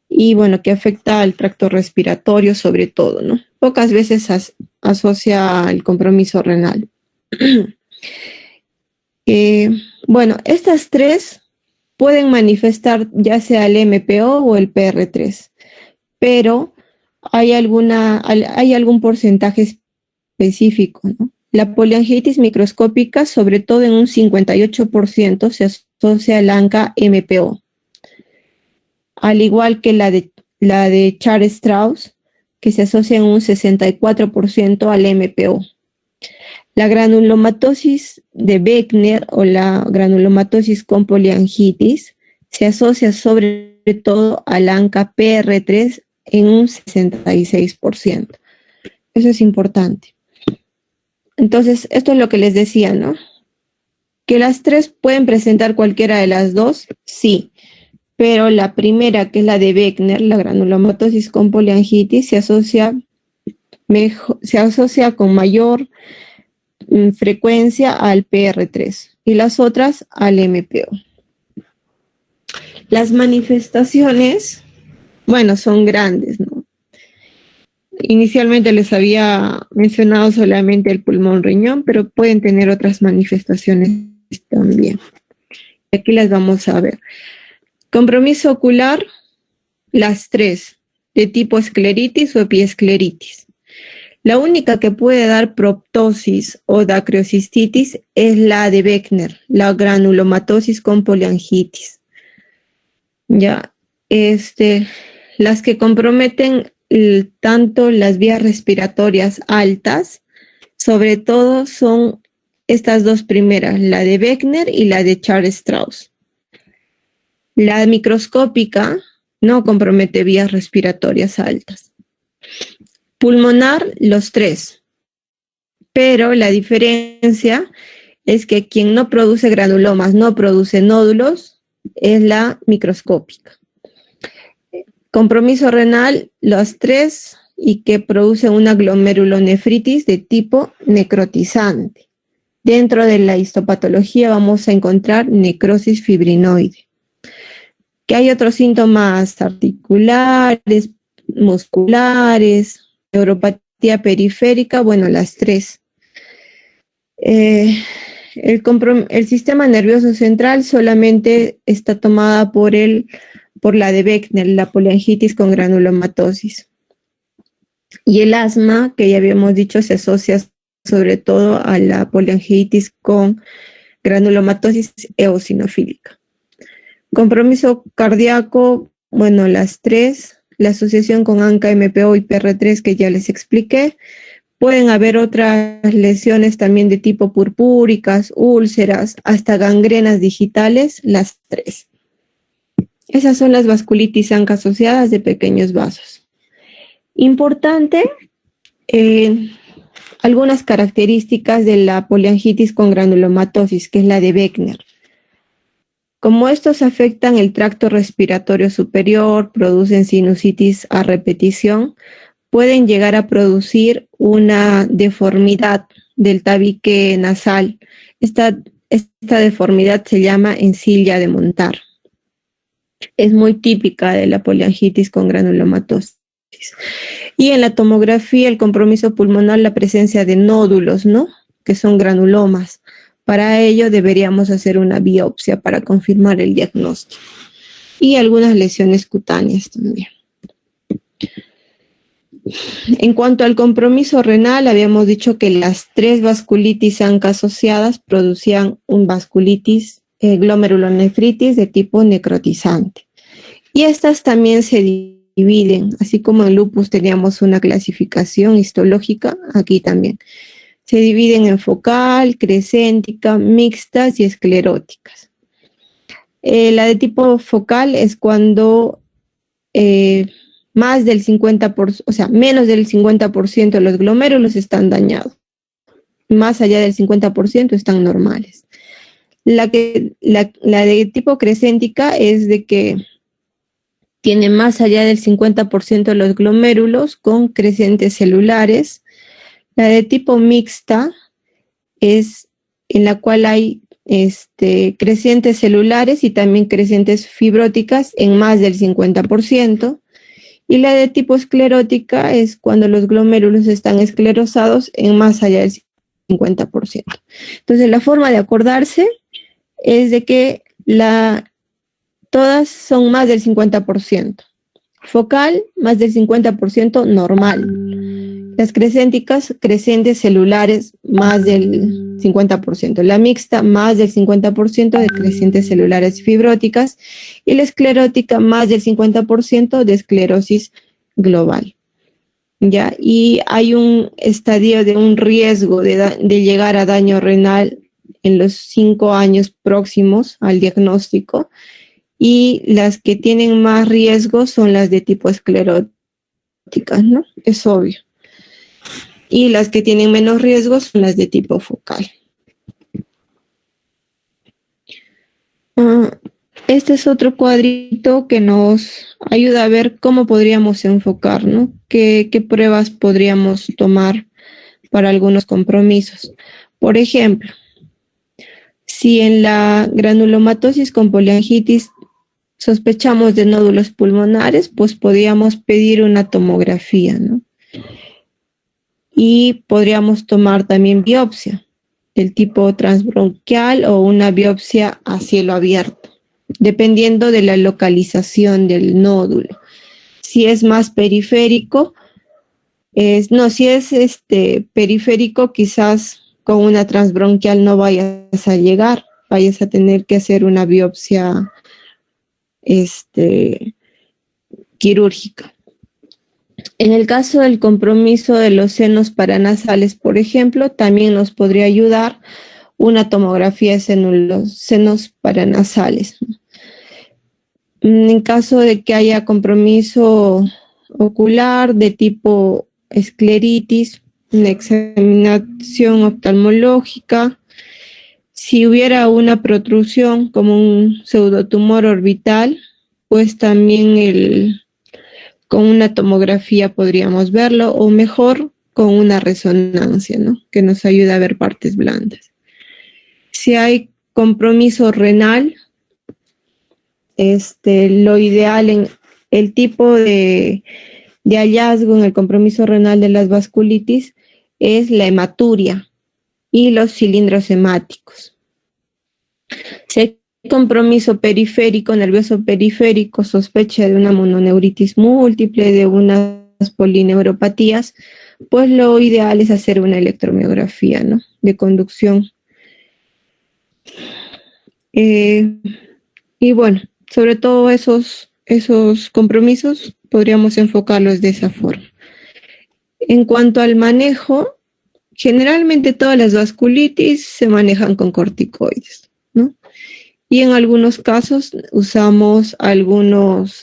y bueno, que afecta al tracto respiratorio sobre todo, ¿no? Pocas veces asocia al compromiso renal. Bueno, estas tres pueden manifestar ya sea el MPO o el PR3, pero hay algún porcentaje específico, ¿no? La poliangitis microscópica, sobre todo en un 58%, se asocia al ANCA MPO, al igual que la de Char-Strauss, que se asocia en un 64% al MPO. La granulomatosis de Beckner o la granulomatosis con poliangitis se asocia sobre todo al ANCA PR3 en un 66%. Eso es importante. Entonces, esto es lo que les decía, ¿no? ¿Que las tres pueden presentar cualquiera de las dos? Sí. Pero la primera, que es la de Beckner, la granulomatosis con poliangitis, se asocia con mayor frecuencia al PR3 y las otras al MPO. Las manifestaciones, bueno, son grandes, ¿no? Inicialmente les había mencionado solamente el pulmón-riñón, pero pueden tener otras manifestaciones también. Aquí las vamos a ver. Compromiso ocular, las tres. de tipo escleritis o epiescleritis. La única que puede dar proptosis o dacrocistitis es la de Beckner, la granulomatosis con poliangitis. Ya, las que comprometen tanto las vías respiratorias altas, sobre todo son estas dos primeras, la de Beckner y la de Charles-Strauss. La microscópica no compromete vías respiratorias altas. Pulmonar, los tres. Pero la diferencia es que quien no produce granulomas, no produce nódulos, es la microscópica. Compromiso renal, los tres, y que produce una glomerulonefritis de tipo necrotizante. Dentro de la histopatología vamos a encontrar necrosis fibrinoide. Que hay otros síntomas articulares, musculares, neuropatía periférica, bueno, las tres. El sistema nervioso central solamente está tomada por la de Beckner, la poliangitis con granulomatosis. Y el asma, que ya habíamos dicho, se asocia sobre todo a la poliangitis con granulomatosis eosinofílica. Compromiso cardíaco, bueno, las tres, la asociación con ANCA-MPO y PR3 que ya les expliqué. Pueden haber otras lesiones también de tipo purpúricas, úlceras, hasta gangrenas digitales, las tres. Esas son las vasculitis ANCA asociadas de pequeños vasos. Importante, algunas características de la poliangitis con granulomatosis, que es la de Beckner. Como estos afectan el tracto respiratorio superior, producen sinusitis a repetición, pueden llegar a producir una deformidad del tabique nasal. Esta deformidad se llama encilla de montar. Es muy típica de la poliangitis con granulomatosis. Y en la tomografía, el compromiso pulmonar, la presencia de nódulos, ¿no? Que son granulomas. Para ello deberíamos hacer una biopsia para confirmar el diagnóstico. Y algunas lesiones cutáneas también. En cuanto al compromiso renal, habíamos dicho que las tres vasculitis ANCA asociadas producían un vasculitis glomerulonefritis de tipo necrotizante. Y estas también se dividen, así como en lupus teníamos una clasificación histológica, aquí también. Se dividen en focal, crescéntica, mixtas y escleróticas. La de tipo focal es cuando más del 50%, o sea, menos del 50% de los glomérulos están dañados. Más allá del 50% están normales. La de tipo crescéntica es de que tiene más allá del 50% de los glomérulos con crecientes celulares. La de tipo mixta es en la cual hay crecientes celulares y también crecientes fibróticas en más del 50%. Y la de tipo esclerótica es cuando los glomérulos están esclerosados en más allá del 50%. Entonces, la forma de acordarse es de que todas son más del 50%. Focal, más del 50% normal. Las crescénticas, crecientes celulares, más del 50%. La mixta, más del 50% de crecientes celulares fibróticas. Y la esclerótica, más del 50% de esclerosis global. ¿Ya? Y hay un estadio de un riesgo de llegar a daño renal en los 5 años próximos al diagnóstico. Y las que tienen más riesgo son las de tipo escleróticas, ¿no? Es obvio. Y las que tienen menos riesgo son las de tipo focal. Este es otro cuadrito que nos ayuda a ver cómo podríamos enfocar, ¿no? ¿Qué pruebas podríamos tomar para algunos compromisos? Por ejemplo, si en la granulomatosis con poliangitis sospechamos de nódulos pulmonares, pues podríamos pedir una tomografía, ¿no? Y podríamos tomar también biopsia del tipo transbronquial o una biopsia a cielo abierto, dependiendo de la localización del nódulo. Si es más periférico, si es periférico, quizás con una transbronquial no vayas a llegar, vayas a tener que hacer una biopsia quirúrgica. En el caso del compromiso de los senos paranasales, por ejemplo, también nos podría ayudar una tomografía de los senos paranasales. En caso de que haya compromiso ocular de tipo escleritis, una examinación oftalmológica. Si hubiera una protrusión como un pseudotumor orbital, pues también con una tomografía podríamos verlo, o mejor con una resonancia, ¿no? Que nos ayude a ver partes blandas. Si hay compromiso renal, lo ideal en el tipo de hallazgo en el compromiso renal de las vasculitis es la hematuria y los cilindros hemáticos. Si hay compromiso periférico, nervioso periférico, sospecha de una mononeuritis múltiple, de unas polineuropatías, pues lo ideal es hacer una electromiografía, ¿no? De conducción. Y bueno, sobre todo esos compromisos podríamos enfocarlos de esa forma. En cuanto al manejo, generalmente todas las vasculitis se manejan con corticoides, ¿no? Y en algunos casos usamos algunos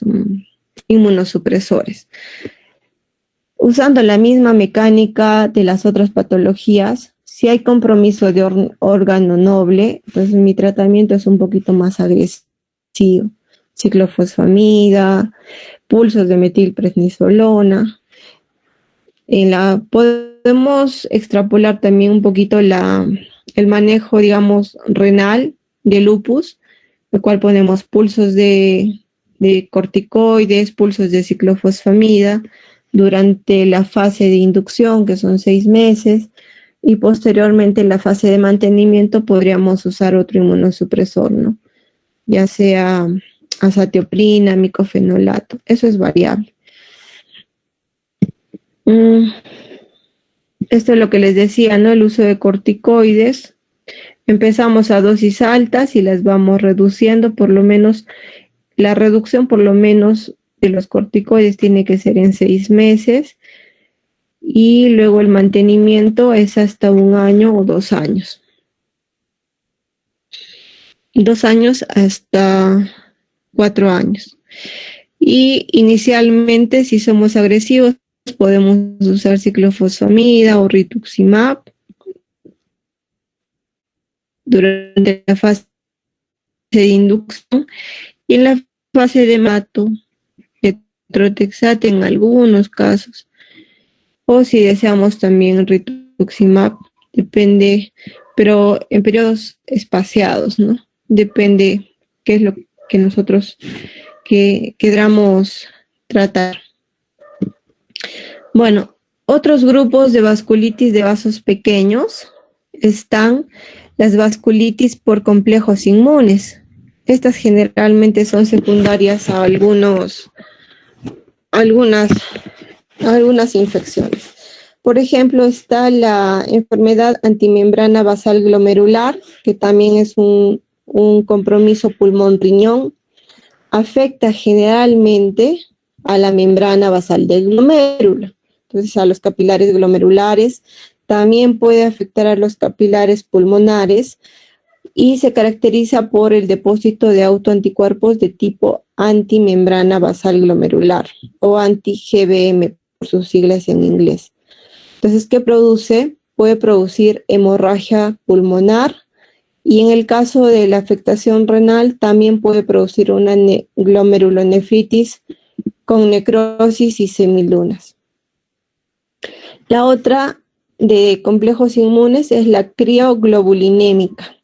inmunosupresores. Usando la misma mecánica de las otras patologías, si hay compromiso de órgano noble, pues mi tratamiento es un poquito más agresivo. Ciclofosfamida, pulsos de metilprednisolona. Podemos extrapolar también un poquito el manejo, digamos, renal de lupus, el cual ponemos pulsos de corticoides, pulsos de ciclofosfamida durante la fase de inducción, que son 6 meses, y posteriormente en la fase de mantenimiento podríamos usar otro inmunosupresor, ¿no? Ya sea azatioprina, micofenolato, eso es variable. Esto es lo que les decía, ¿no? El uso de corticoides. Empezamos a dosis altas y las vamos reduciendo, por lo menos, la reducción por lo menos de los corticoides tiene que ser en 6 meses, y luego el mantenimiento es hasta 1 año o 2 años. 2 años hasta 4 años. Y inicialmente, si somos agresivos, podemos usar ciclofosfamida o rituximab durante la fase de inducción, y en la fase de mato, metrotexate en algunos casos, o si deseamos también rituximab, depende, pero en periodos espaciados, ¿no? Depende qué es lo que nosotros queramos tratar. Bueno, otros grupos de vasculitis de vasos pequeños están las vasculitis por complejos inmunes. Estas generalmente son secundarias a algunas infecciones. Por ejemplo, está la enfermedad antimembrana basal glomerular, que también es un compromiso pulmón-riñón. Afecta generalmente a la membrana basal del glomérulo, entonces a los capilares glomerulares. También puede afectar a los capilares pulmonares y se caracteriza por el depósito de autoanticuerpos de tipo antimembrana basal glomerular o anti-GBM por sus siglas en inglés. Entonces, ¿qué produce? Puede producir hemorragia pulmonar, y en el caso de la afectación renal también puede producir una glomerulonefritis con necrosis y semilunas. La otra de complejos inmunes es la crioglobulinémica.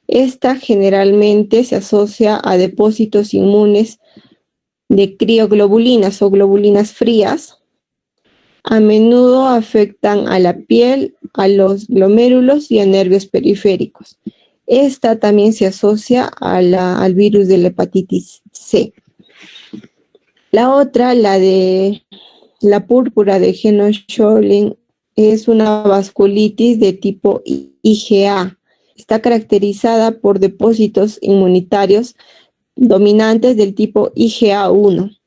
Esta generalmente se asocia a depósitos inmunes de crioglobulinas o globulinas frías. A menudo afectan a la piel, a los glomérulos y a nervios periféricos. Esta también se asocia al virus de la hepatitis C. La otra, la de la púrpura de Heno-Schönlein, es una vasculitis de tipo IgA. Está caracterizada por depósitos inmunitarios dominantes del tipo IgA1.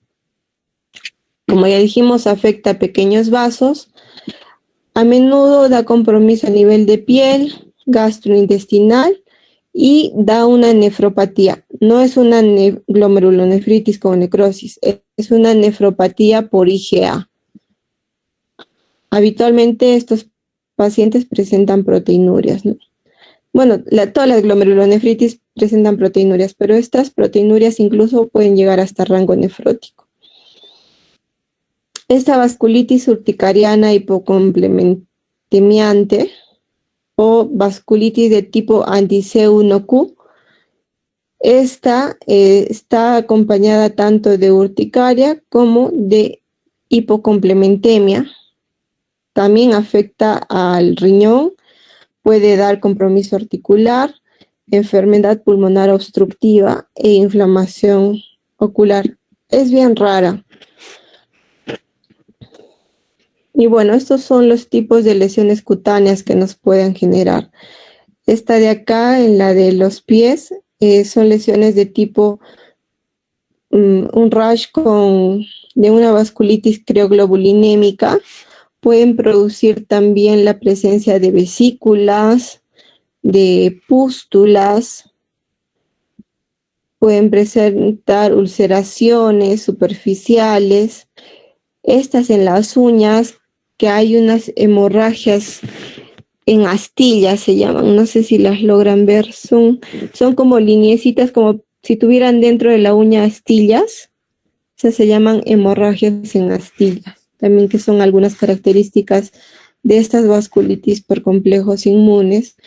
Como ya dijimos, afecta a pequeños vasos. A menudo da compromiso a nivel de piel, gastrointestinal y da una nefropatía. No es una glomerulonefritis con necrosis, es una nefropatía por IgA. Habitualmente estos pacientes presentan proteinurias, ¿no? Bueno, todas las glomerulonefritis presentan proteinurias, pero estas proteinurias incluso pueden llegar hasta rango nefrótico. Esta vasculitis urticariana hipocomplementemiante o vasculitis de tipo anti-C1Q, esta está acompañada tanto de urticaria como de hipocomplementemia. También afecta al riñón, puede dar compromiso articular, enfermedad pulmonar obstructiva e inflamación ocular. Es bien rara. Y bueno, estos son los tipos de lesiones cutáneas que nos pueden generar. Esta de acá, en la de los pies, son lesiones de tipo un rash de una vasculitis crioglobulinémica. Pueden producir también la presencia de vesículas, de pústulas, pueden presentar ulceraciones superficiales. Estas en las uñas, que hay unas hemorragias en astillas, se llaman, no sé si las logran ver, son como lineecitas, como si tuvieran dentro de la uña astillas. Esas se llaman hemorragias en astillas, también, que son algunas características de estas vasculitis por complejos inmunes,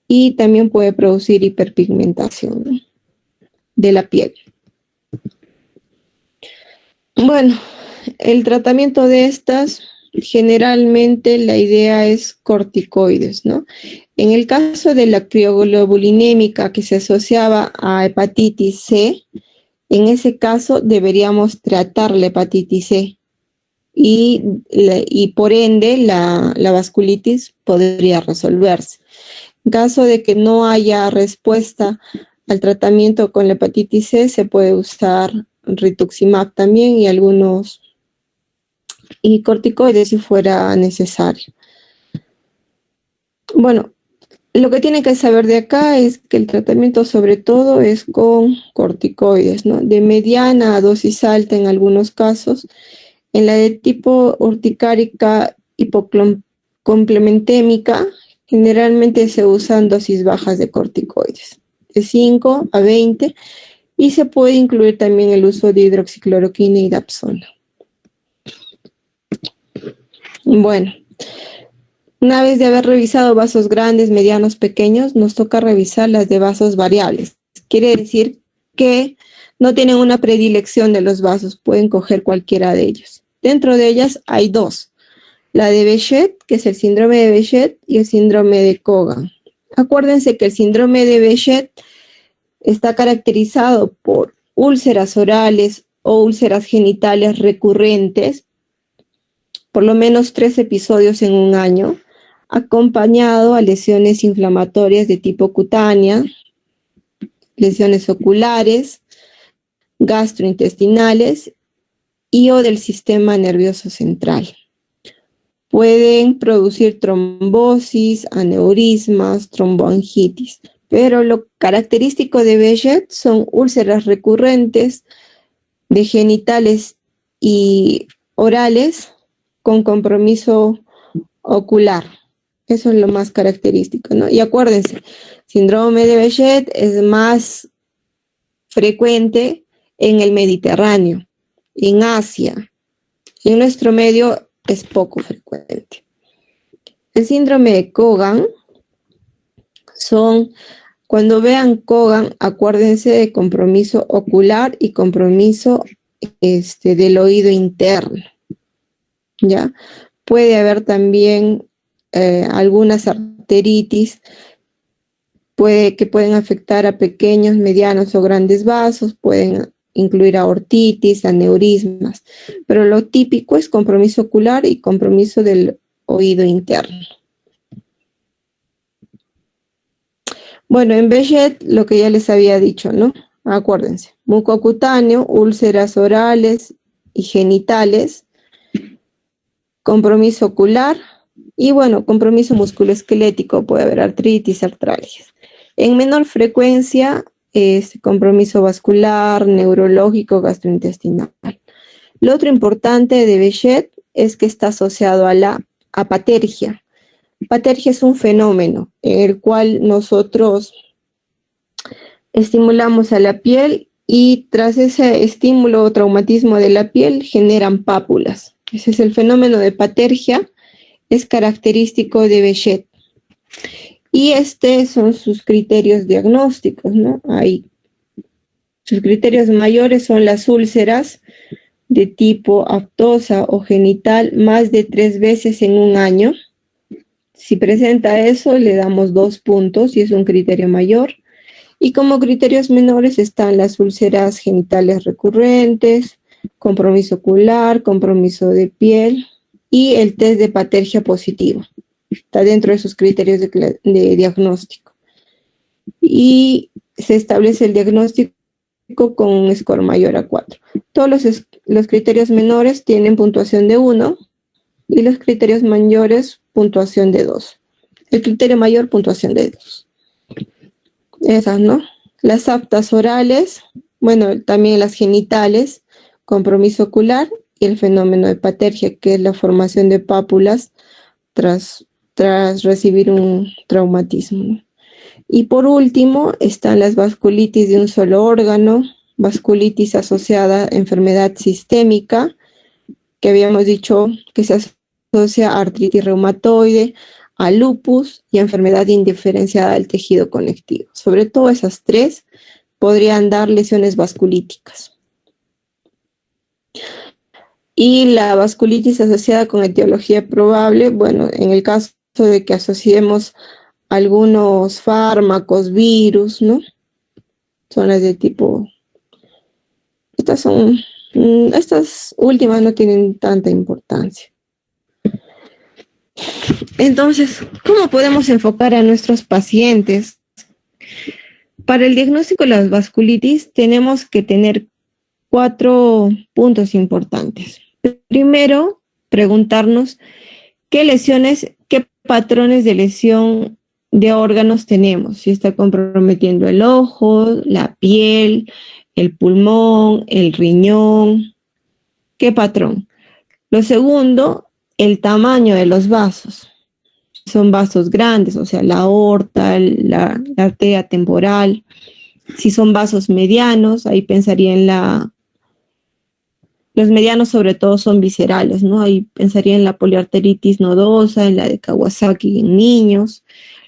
y también puede producir hiperpigmentación, ¿no?, de la piel. Bueno, el tratamiento de estas, generalmente la idea es corticoides, ¿no? En el caso de la crioglobulinémica, que se asociaba a hepatitis C, en ese caso deberíamos tratar la hepatitis C y por ende la vasculitis podría resolverse. En caso de que no haya respuesta al tratamiento con la hepatitis C, se puede usar rituximab también y corticoides si fuera necesario. Bueno, lo que tienen que saber de acá es que el tratamiento sobre todo es con corticoides, ¿no?, de mediana a dosis alta en algunos casos. En la de tipo urticárica hipocomplementémica, generalmente se usan dosis bajas de corticoides, de 5 a 20, y se puede incluir también el uso de hidroxicloroquina y dapsona. Bueno, una vez de haber revisado vasos grandes, medianos, pequeños, nos toca revisar las de vasos variables. Quiere decir que no tienen una predilección de los vasos, pueden coger cualquiera de ellos. Dentro de ellas hay dos: la de Behçet, que es el síndrome de Behçet, y el síndrome de Cogan. Acuérdense que el síndrome de Behçet está caracterizado por úlceras orales o úlceras genitales recurrentes, por lo menos 3 episodios en un año, acompañado a lesiones inflamatorias de tipo cutánea, lesiones oculares, gastrointestinales y o del sistema nervioso central. Pueden producir trombosis, aneurismas, tromboangitis, pero lo característico de Behçet son úlceras recurrentes de genitales y orales con compromiso ocular. Eso es lo más característico, ¿no? Y acuérdense, síndrome de Behçet es más frecuente en el Mediterráneo, en Asia. En nuestro medio es poco frecuente. El síndrome de Cogan cuando vean Cogan, acuérdense de compromiso ocular y compromiso del oído interno, ¿ya? Puede haber también algunas arteritis que pueden afectar a pequeños, medianos o grandes vasos, pueden incluir aortitis, aneurismas, pero lo típico es compromiso ocular y compromiso del oído interno. Bueno, en Behçet, lo que ya les había dicho, ¿no? Acuérdense, mucocutáneo, úlceras orales y genitales, compromiso ocular y, bueno, compromiso musculoesquelético, puede haber artritis, artralgias. En menor frecuencia, compromiso vascular, neurológico, gastrointestinal. Lo otro importante de Behçet es que está asociado a la apatergia. Apatergia es un fenómeno en el cual nosotros estimulamos a la piel y tras ese estímulo o traumatismo de la piel generan pápulas. Ese es el fenómeno de apatergia, es característico de Behçet. Y son sus criterios diagnósticos, ¿no? Sus criterios mayores son las úlceras de tipo aftosa o genital más de 3 veces en un año. Si presenta eso, le damos 2 puntos y es un criterio mayor. Y como criterios menores están las úlceras genitales recurrentes, compromiso ocular, compromiso de piel y el test de apatergia positivo. Está dentro de sus criterios de diagnóstico. Y se establece el diagnóstico con un score mayor a 4. Todos los criterios menores tienen puntuación de 1 y los criterios mayores puntuación de 2. El criterio mayor, puntuación de 2. Esas, ¿no? Las aftas orales, bueno, también las genitales, compromiso ocular y el fenómeno de apatergia, que es la formación de pápulas tras recibir un traumatismo. Y por último están las vasculitis de un solo órgano, vasculitis asociada a enfermedad sistémica, que habíamos dicho que se asocia a artritis reumatoide, a lupus y a enfermedad indiferenciada del tejido conectivo. Sobre todo esas 3 podrían dar lesiones vasculíticas. Y la vasculitis asociada con etiología probable, bueno, en el caso de que asociemos algunos fármacos, virus, ¿no? Son las de tipo... Estas últimas no tienen tanta importancia. Entonces, ¿cómo podemos enfocar a nuestros pacientes? Para el diagnóstico de las vasculitis tenemos que tener 4 puntos importantes. Primero, preguntarnos qué lesiones, qué patrones de lesión de órganos tenemos. Si está comprometiendo el ojo, la piel, el pulmón, el riñón. ¿Qué patrón? Lo segundo, el tamaño de los vasos. Son vasos grandes, o sea, la aorta, la arteria temporal. Si son vasos medianos, ahí pensaría en los medianos sobre todo son viscerales, ¿no? Ahí pensaría en la poliarteritis nodosa, en la de Kawasaki en niños.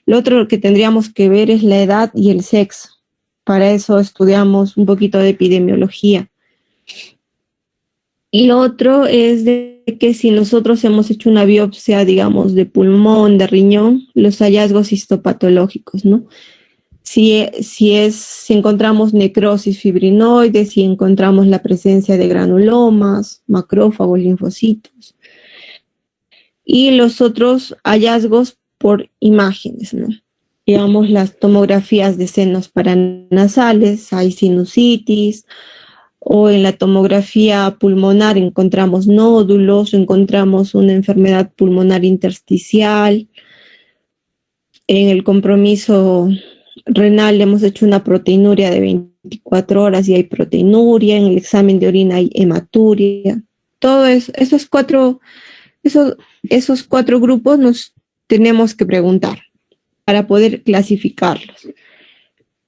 Lo otro que tendríamos que ver es la edad y el sexo. Para eso estudiamos un poquito de epidemiología. Y lo otro es de que si nosotros hemos hecho una biopsia, digamos, de pulmón, de riñón, los hallazgos histopatológicos, ¿no? Si encontramos necrosis fibrinoide, si encontramos la presencia de granulomas, macrófagos, linfocitos. Y los otros hallazgos por imágenes, ¿no? Digamos, las tomografías de senos paranasales, hay sinusitis, o en la tomografía pulmonar encontramos nódulos, encontramos una enfermedad pulmonar intersticial. En el compromiso renal hemos hecho una proteinuria de 24 horas y hay proteinuria, en el examen de orina hay hematuria. Todo eso, esos cuatro grupos nos tenemos que preguntar para poder clasificarlos.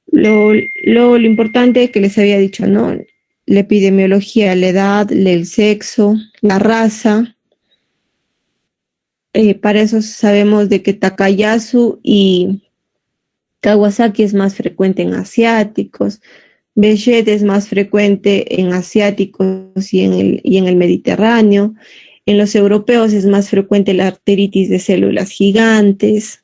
Lo importante que les había dicho, ¿no? La epidemiología, la edad, el sexo, la raza. Para eso sabemos de que Takayasu y Kawasaki es más frecuente en asiáticos, Behçet es más frecuente en asiáticos y en el Mediterráneo. En los europeos es más frecuente la arteritis de células gigantes.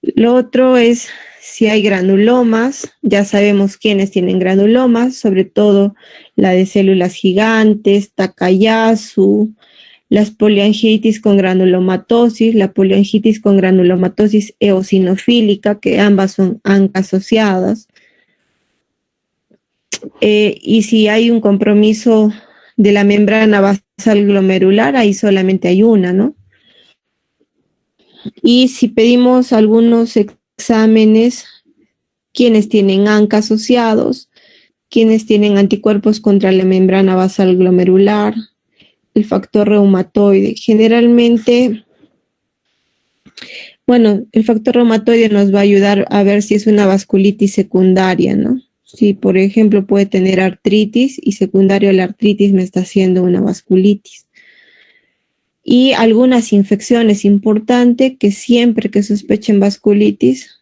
Lo otro es si hay granulomas, ya sabemos quiénes tienen granulomas, sobre todo la de células gigantes, Takayasu, las poliangitis con granulomatosis, la poliangitis con granulomatosis eosinofílica, que ambas son ANCA asociadas. Y si hay un compromiso de la membrana basal glomerular, ahí solamente hay una, ¿no? Y si pedimos algunos exámenes, quienes tienen ANCA asociados, quienes tienen anticuerpos contra la membrana basal glomerular, el factor reumatoide. Generalmente, bueno, el factor reumatoide nos va a ayudar a ver si es una vasculitis secundaria, ¿no? Si, por ejemplo, puede tener artritis y secundario a la artritis me está haciendo una vasculitis. Y algunas infecciones, importante que siempre que sospechen vasculitis,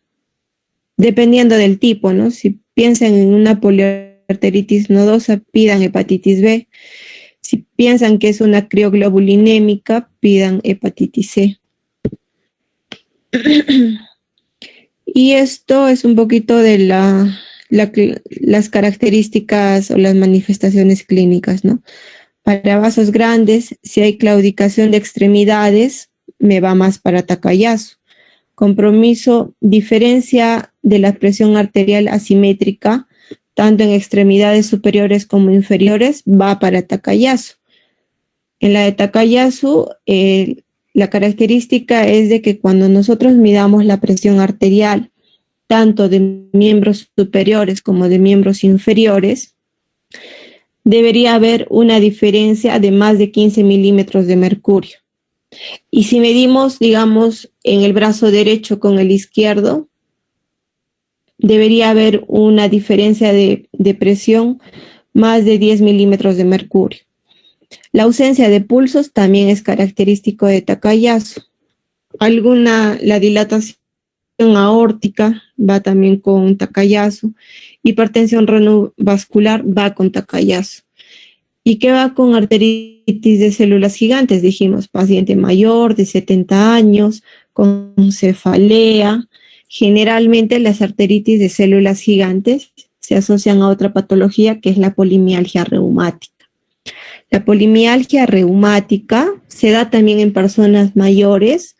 dependiendo del tipo, ¿no? Si piensan en una poliarteritis nodosa, pidan hepatitis B. Si piensan que es una crioglobulinémica, pidan hepatitis C. Y esto es un poquito de las características o las manifestaciones clínicas, ¿no? Para vasos grandes, si hay claudicación de extremidades, me va más para Takayasu. Compromiso, diferencia de la presión arterial asimétrica, tanto en extremidades superiores como inferiores, va para Takayasu. En la de Takayasu, la característica es de que cuando nosotros midamos la presión arterial, tanto de miembros superiores como de miembros inferiores, debería haber una diferencia de más de 15 milímetros de mercurio. Y si medimos, digamos, en el brazo derecho con el izquierdo, debería haber una diferencia de presión más de 10 milímetros de mercurio. La ausencia de pulsos también es característico de Takayasu. La dilatación aórtica va también con Takayasu. Hipertensión renovascular va con Takayasu. ¿Y qué va con arteritis de células gigantes? Dijimos, paciente mayor de 70 años, con cefalea. Generalmente las arteritis de células gigantes se asocian a otra patología que es la polimialgia reumática. La polimialgia reumática se da también en personas mayores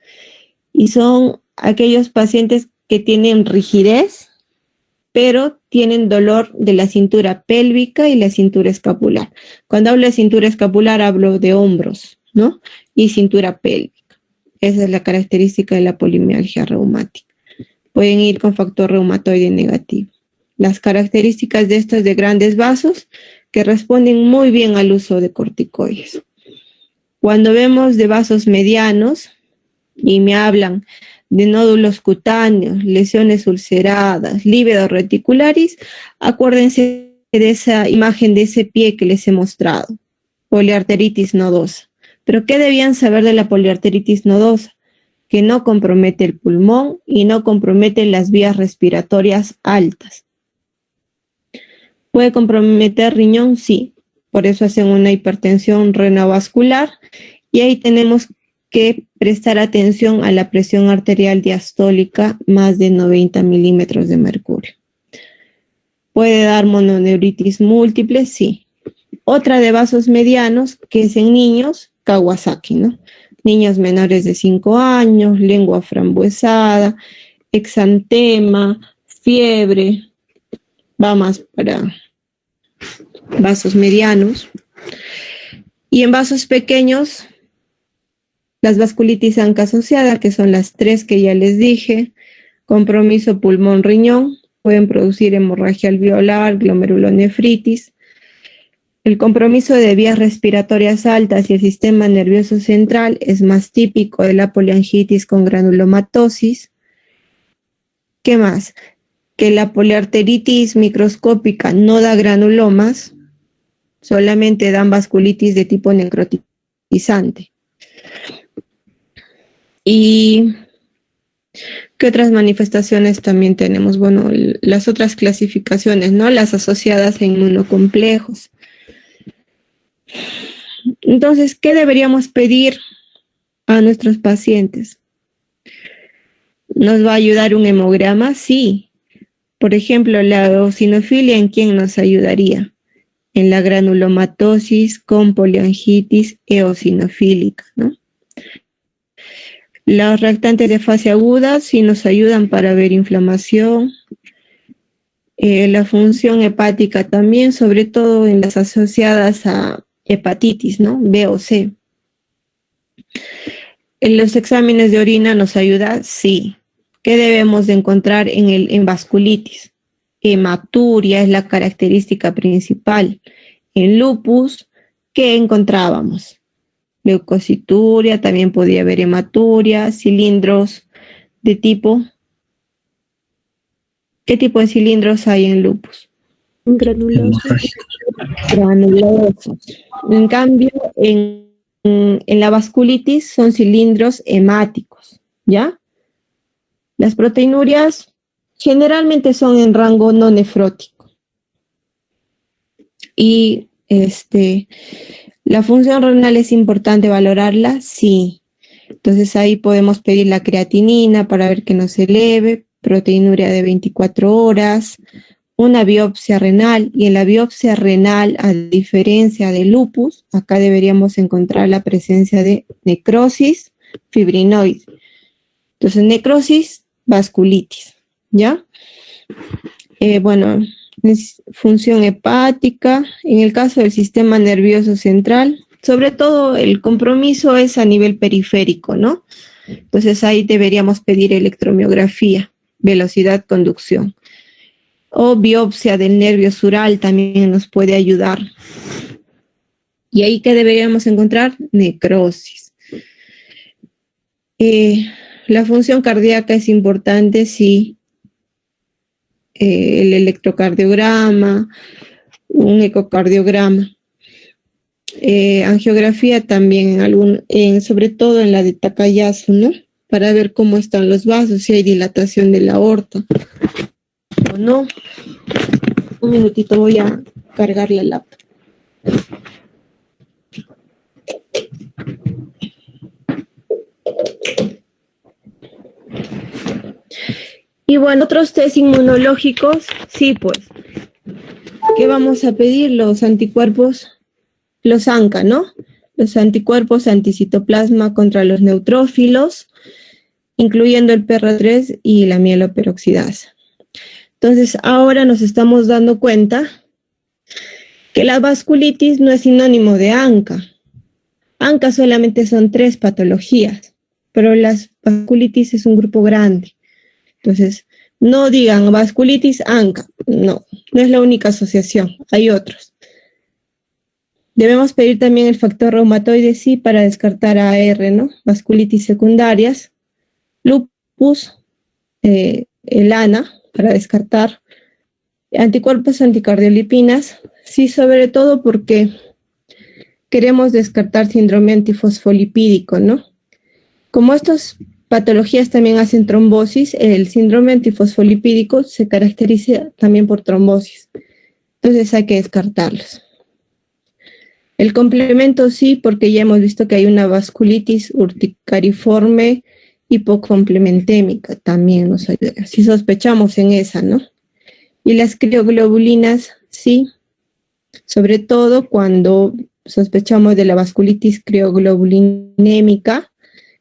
y son aquellos pacientes que tienen rigidez, pero tienen dolor de la cintura pélvica y la cintura escapular. Cuando hablo de cintura escapular hablo de hombros, ¿no? Y cintura pélvica. Esa es la característica de la polimialgia reumática. Pueden ir con factor reumatoide negativo. Las características de estos de grandes vasos que responden muy bien al uso de corticoides. Cuando vemos de vasos medianos y me hablan de nódulos cutáneos, lesiones ulceradas, lívido reticularis, acuérdense de esa imagen de ese pie que les he mostrado, poliarteritis nodosa. ¿Pero qué debían saber de la poliarteritis nodosa? Que no compromete el pulmón y no compromete las vías respiratorias altas. ¿Puede comprometer riñón? Sí. Por eso hacen una hipertensión renovascular y ahí tenemos que prestar atención a la presión arterial diastólica más de 90 milímetros de mercurio. ¿Puede dar mononeuritis múltiple? Sí. Otra de vasos medianos, que es en niños, Kawasaki, ¿no? Niños menores de 5 años, lengua frambuesada, exantema, fiebre, va más para vasos medianos. Y en vasos pequeños, las vasculitis ANCA asociada, que son las 3 que ya les dije, compromiso pulmón-riñón, pueden producir hemorragia alveolar, glomerulonefritis. El compromiso de vías respiratorias altas y el sistema nervioso central es más típico de la poliangitis con granulomatosis. ¿Qué más? Que la poliarteritis microscópica no da granulomas, solamente dan vasculitis de tipo necrotizante. ¿Y qué otras manifestaciones también tenemos? Bueno, las otras clasificaciones, ¿no? Las asociadas a inmunocomplejos. Entonces, ¿qué deberíamos pedir a nuestros pacientes? ¿Nos va a ayudar un hemograma? Sí, Por ejemplo, la eosinofilia, ¿en quién nos ayudaría? En la granulomatosis con poliangitis eosinofílica, ¿no? Los reactantes de fase aguda sí nos ayudan para ver inflamación. La función hepática también, sobre todo en las asociadas a hepatitis, ¿no? B o C. ¿En los exámenes de orina nos ayuda? Sí. ¿Qué debemos de encontrar en vasculitis? Hematuria es la característica principal. En lupus, ¿qué encontrábamos? Leucocituria, también podía haber hematuria, cilindros de tipo. ¿Qué tipo de cilindros hay en lupus? Granulosos. Granulosos. En cambio, en la vasculitis son cilindros hemáticos, ¿ya? Las proteinurias generalmente son en rango no nefrótico. Y la función renal es importante valorarla, sí. Entonces ahí podemos pedir la creatinina para ver que no se eleve, proteinuria de 24 horas, una biopsia renal, y en la biopsia renal, a diferencia de lupus, acá deberíamos encontrar la presencia de necrosis fibrinoide. Entonces, necrosis, vasculitis, ¿ya? Bueno, función hepática, en el caso del sistema nervioso central, sobre todo el compromiso es a nivel periférico, ¿no? Entonces ahí deberíamos pedir electromiografía, velocidad, conducción. O biopsia del nervio sural también nos puede ayudar. Y ahí que deberíamos encontrar necrosis. La función cardíaca es importante, sí. El electrocardiograma, un ecocardiograma. Angiografía también, sobre todo en la de Takayasu, ¿no? Para ver cómo están los vasos, si hay dilatación de la aorta o no. Un minutito, voy a cargar la laptop. Y bueno, otros test inmunológicos, sí, pues. ¿Qué vamos a pedir? Los anticuerpos, los ANCA, ¿no? Los anticuerpos anticitoplasma contra los neutrófilos, incluyendo el PR3 y la mieloperoxidasa. Entonces, ahora nos estamos dando cuenta que la vasculitis no es sinónimo de ANCA. ANCA solamente son 3 patologías, pero las vasculitis es un grupo grande. Entonces, no digan vasculitis ANCA, no es la única asociación, hay otros. Debemos pedir también el factor reumatoide, sí, para descartar AR, ¿no? Vasculitis secundarias, lupus, el ANA, para descartar, anticuerpos anticardiolipinas, sí, sobre todo porque queremos descartar síndrome antifosfolipídico, ¿no? Como estas patologías también hacen trombosis, el síndrome antifosfolipídico se caracteriza también por trombosis. Entonces hay que descartarlos. El complemento sí, porque ya hemos visto que hay una vasculitis urticariforme hipocomplementémica, también nos ayuda. Si sospechamos en esa, ¿no? Y las crioglobulinas sí, sobre todo cuando sospechamos de la vasculitis crioglobulinémica,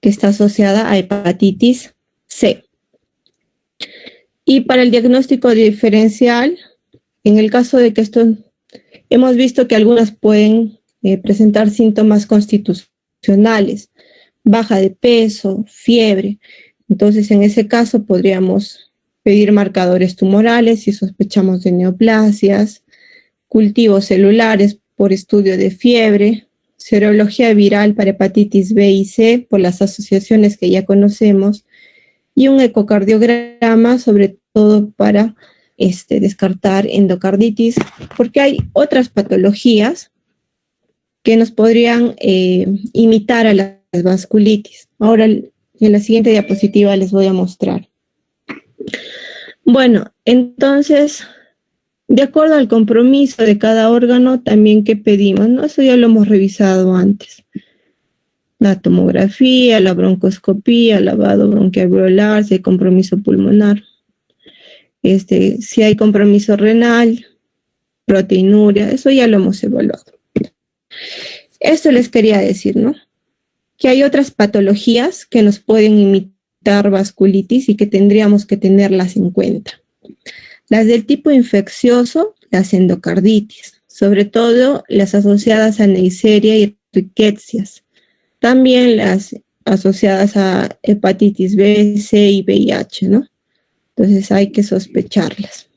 que está asociada a hepatitis C. Y para el diagnóstico diferencial, en el caso de que hemos visto que algunas pueden presentar síntomas constitucionales, baja de peso, fiebre. Entonces, en ese caso podríamos pedir marcadores tumorales si sospechamos de neoplasias, cultivos celulares por estudio de fiebre, serología viral para hepatitis B y C por las asociaciones que ya conocemos, y un ecocardiograma, sobre todo para descartar endocarditis, porque hay otras patologías que nos podrían imitar a las vasculitis. Ahora, en la siguiente diapositiva les voy a mostrar. Bueno, entonces, de acuerdo al compromiso de cada órgano, también que pedimos, ¿no? Eso ya lo hemos revisado antes. La tomografía, la broncoscopía, lavado bronquialveolar, si hay compromiso pulmonar. si hay compromiso renal, proteinuria, eso ya lo hemos evaluado. Esto les quería decir, ¿no? Que hay otras patologías que nos pueden imitar vasculitis y que tendríamos que tenerlas en cuenta. Las del tipo infeccioso, las endocarditis, sobre todo las asociadas a Neisseria y rickettsias. También las asociadas a hepatitis B, C y VIH, ¿no? Entonces hay que sospecharlas.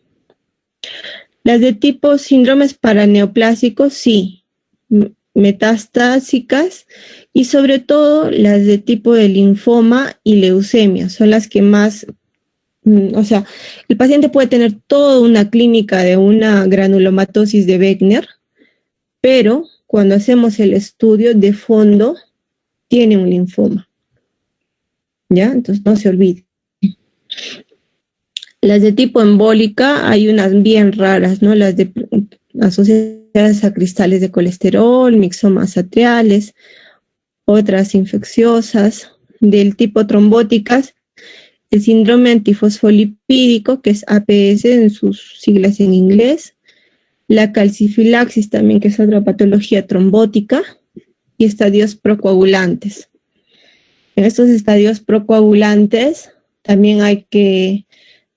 Las de tipo síndromes paraneoplásicos, sí, metastásicas, y sobre todo las de tipo de linfoma y leucemia, son las que más, o sea, el paciente puede tener toda una clínica de una granulomatosis de Wegener, pero cuando hacemos el estudio de fondo, tiene un linfoma. ¿Ya? Entonces no se olvide. Las de tipo embólica, hay unas bien raras, ¿no? Las de asociadas a cristales de colesterol, mixomas atriales, otras infecciosas. Del tipo trombóticas, el síndrome antifosfolipídico, que es APS en sus siglas en inglés, la calcifilaxis también, que es otra patología trombótica, y estadios procoagulantes. En estos estadios procoagulantes también hay que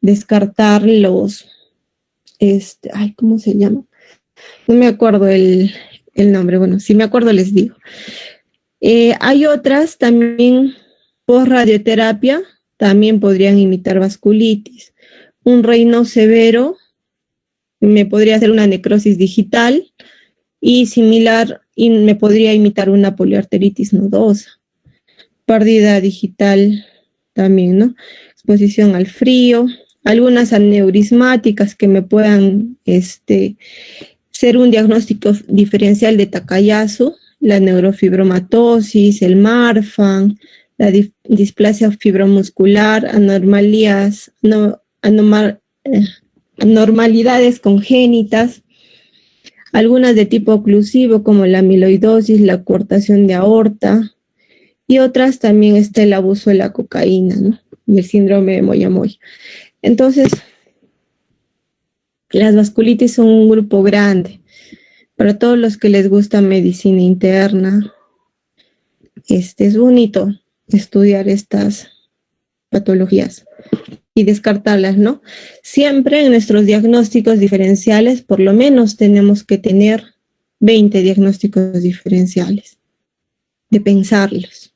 descartar los, ¿cómo se llama? No me acuerdo el nombre, bueno, si me acuerdo les digo. Hay otras también por radioterapia, también podrían imitar vasculitis. Un Raynaud severo me podría hacer una necrosis digital y similar, y me podría imitar una poliarteritis nodosa. Pérdida digital también, ¿no? Exposición al frío, algunas aneurismáticas que me puedan ser un diagnóstico diferencial de Takayasu, la neurofibromatosis, el Marfan, la displasia fibromuscular, anormalidades congénitas, algunas de tipo oclusivo como la amiloidosis, la coartación de aorta, y otras también está el abuso de la cocaína, ¿no? Y el síndrome de Moyamoya. Entonces, las vasculitis son un grupo grande. Para todos los que les gusta medicina interna, es bonito estudiar estas patologías y descartarlas, ¿no? Siempre en nuestros diagnósticos diferenciales, por lo menos tenemos que tener 20 diagnósticos diferenciales, de pensarlos.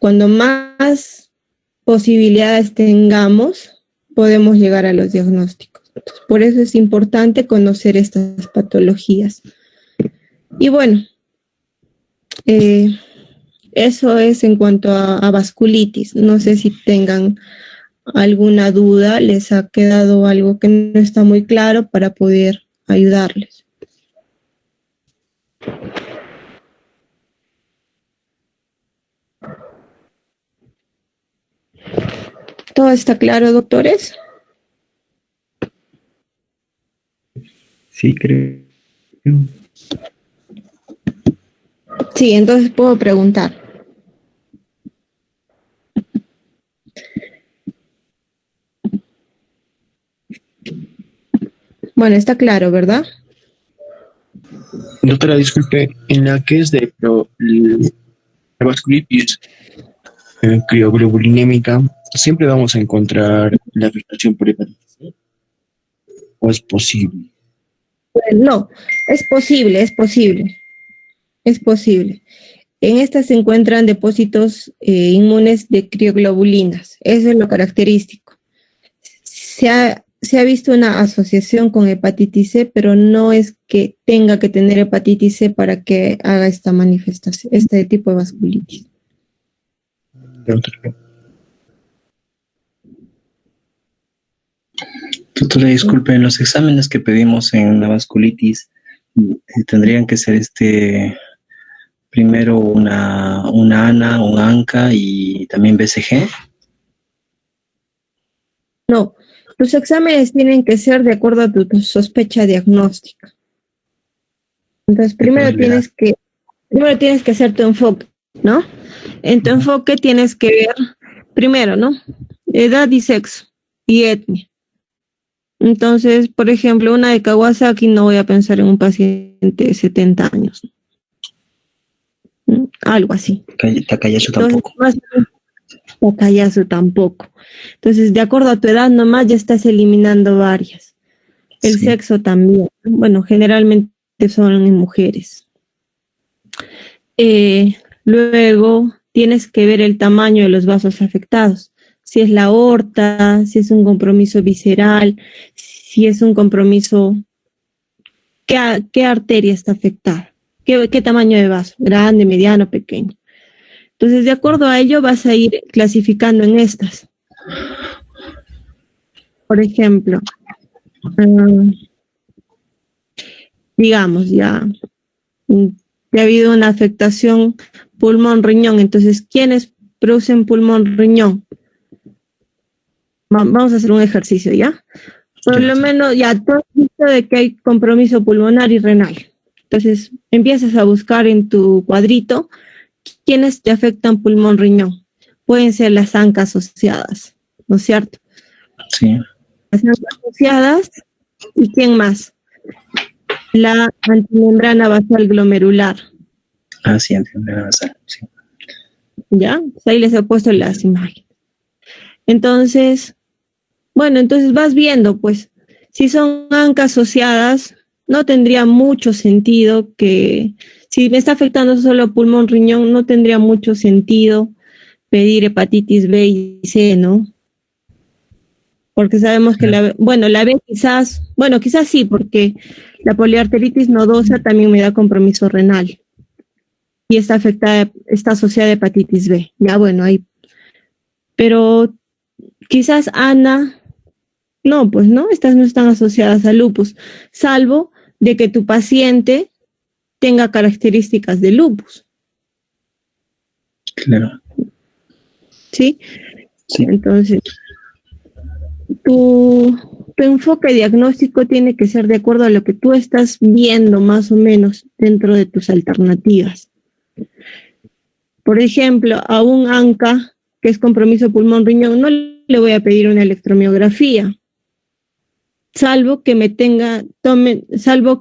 Cuando más posibilidades tengamos, podemos llegar a los diagnósticos. Entonces, por eso es importante conocer estas patologías. Y bueno, eso es en cuanto a vasculitis. No sé si tengan alguna duda, les ha quedado algo que no está muy claro para poder ayudarles. ¿Todo está claro, doctores? Sí, creo. Sí, entonces puedo preguntar. Bueno, está claro, ¿verdad? Doctora, disculpe, en la que es de la vasculitis crioglobulinémica, ¿siempre vamos a encontrar la afectación por hepatitis C? ¿O es posible? No, es posible, es posible. Es posible. En estas se encuentran depósitos inmunes de crioglobulinas. Eso es lo característico. Se ha visto una asociación con hepatitis C, pero no es que tenga que tener hepatitis C para que haga esta manifestación, este tipo de vasculitis. Doctora, disculpe, en los exámenes que pedimos en la vasculitis, tendrían que ser primero una ANA, un ANCA y también BCG. No, los exámenes tienen que ser de acuerdo a tu sospecha diagnóstica. Entonces, primero tienes que hacer tu enfoque, ¿no? En tu enfoque tienes que ver, primero, ¿no? Edad y sexo y etnia. Entonces, por ejemplo, una de Kawasaki, no voy a pensar en un paciente de 70 años. Algo así. Takayasu Entonces, tampoco. Takayasu tampoco. Entonces, de acuerdo a tu edad nomás ya estás eliminando varias. El Sí. sexo también. Bueno, generalmente son en mujeres. Luego, tienes que ver el tamaño de los vasos afectados. Si es la aorta, si es un compromiso visceral, si es un compromiso, ¿qué arteria está afectada? ¿Qué tamaño de vaso? ¿Grande, mediano, pequeño? Entonces, de acuerdo a ello, vas a ir clasificando en estas. Por ejemplo, digamos, ya ha habido una afectación pulmón-riñón. Entonces, ¿quiénes producen pulmón-riñón? Vamos a hacer un ejercicio, ¿ya? Por lo menos ya tú has visto de que hay compromiso pulmonar y renal. Entonces, empiezas a buscar en tu cuadrito quiénes te afectan pulmón-riñón. Pueden ser las ANCA asociadas, ¿no es cierto? Sí. Las ANCA asociadas, ¿y quién más? La antimembrana basal glomerular. Ah, sí, antimembrana basal. Sí. ¿Ya? Pues ahí les he puesto las imágenes. Entonces, bueno, entonces vas viendo, pues, si son ANCA asociadas, no tendría mucho sentido que, si me está afectando solo pulmón, riñón, no tendría mucho sentido pedir hepatitis B y C, ¿no? Porque sabemos que la B quizás, bueno, quizás sí, porque la poliarteritis nodosa también me da compromiso renal y está asociada a hepatitis B. Ya, bueno, ahí. Pero quizás ANA, no, pues no, estas no están asociadas a lupus, salvo de que tu paciente tenga características de lupus. Claro. ¿Sí? Sí. Entonces, tu enfoque diagnóstico tiene que ser de acuerdo a lo que tú estás viendo más o menos dentro de tus alternativas. Por ejemplo, a un ANCA, que es compromiso pulmón-riñón, no le voy a pedir una electromiografía, salvo que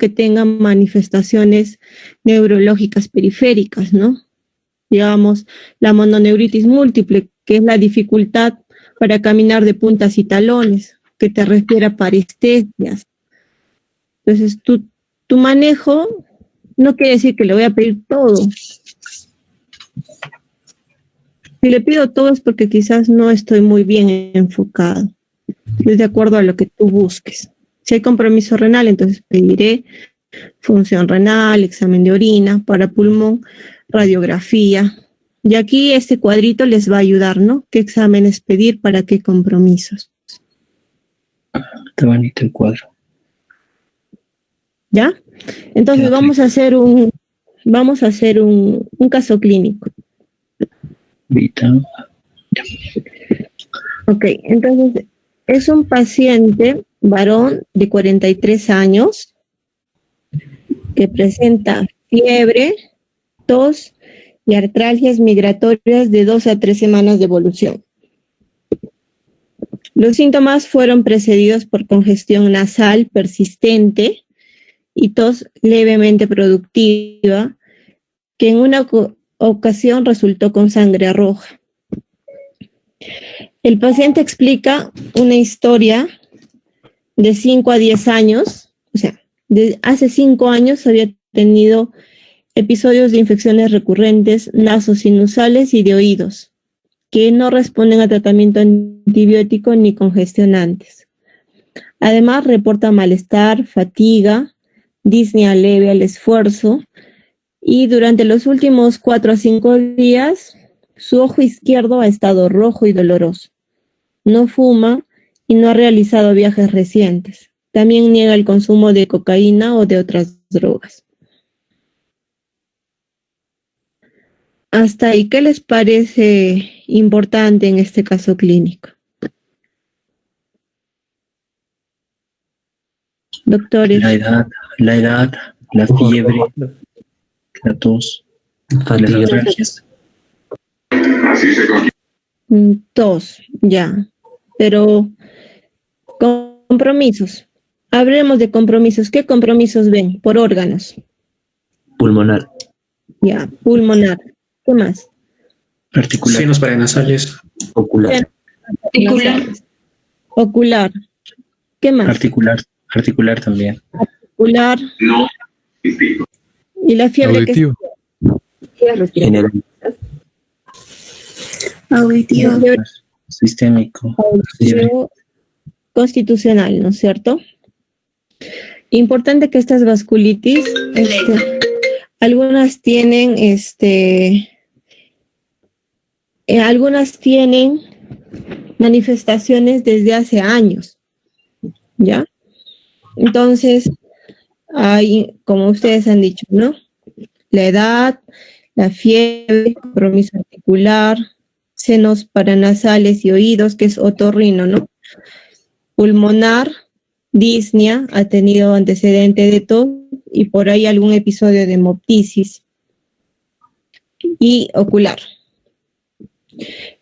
tenga manifestaciones neurológicas periféricas, ¿no? Digamos, la mononeuritis múltiple, que es la dificultad para caminar de puntas y talones, que te refiere a parestesias. Entonces, tu manejo no quiere decir que le voy a pedir todo. Si le pido todo es porque quizás no estoy muy bien enfocado. Es de acuerdo a lo que tú busques. Si hay compromiso renal, entonces pediré función renal, examen de orina, para pulmón, radiografía. Y aquí este cuadrito les va a ayudar, ¿no? ¿Qué exámenes pedir para qué compromisos? Está bonito el cuadro. ¿Ya? Entonces vamos a hacer un caso clínico. Vita. Ok, entonces es un paciente varón de 43 años que presenta fiebre, tos y artralgias migratorias de 2 a 3 semanas de evolución. Los síntomas fueron precedidos por congestión nasal persistente y tos levemente productiva, que en una ocasión resultó con sangre roja. El paciente explica una historia de 5 a 10 años, o sea, de hace 5 años había tenido episodios de infecciones recurrentes nasosinusales y de oídos, que no responden a tratamiento antibiótico ni congestionantes. Además, reporta malestar, fatiga, disnea leve al esfuerzo, y durante los últimos 4 a 5 días, su ojo izquierdo ha estado rojo y doloroso. No fuma y no ha realizado viajes recientes. También niega el consumo de cocaína o de otras drogas. Hasta ahí, ¿qué les parece importante en este caso clínico? Doctores. La edad, la fiebre, la tos, las artralgias. Tos, ya. Pero Compromisos. Hablemos de compromisos. ¿Qué compromisos ven? Por órganos. Pulmonar. Ya, pulmonar. ¿Qué más? Articular. Senos paranasales. Ocular. Ocular. ¿Qué más? Articular también. Ocular. Y la fiebre Auditivo. General. Auditivo. Sistémico. Auditivo constitucional, ¿no es cierto? Importante que estas vasculitis, algunas tienen, algunas tienen manifestaciones desde hace años, ¿ya? Entonces, hay, como ustedes han dicho, ¿no? La edad, la fiebre, compromiso articular, senos paranasales y oídos, que es otorrino, ¿no? Pulmonar, disnea, ha tenido antecedente de tos y por ahí algún episodio de hemoptisis. Y ocular.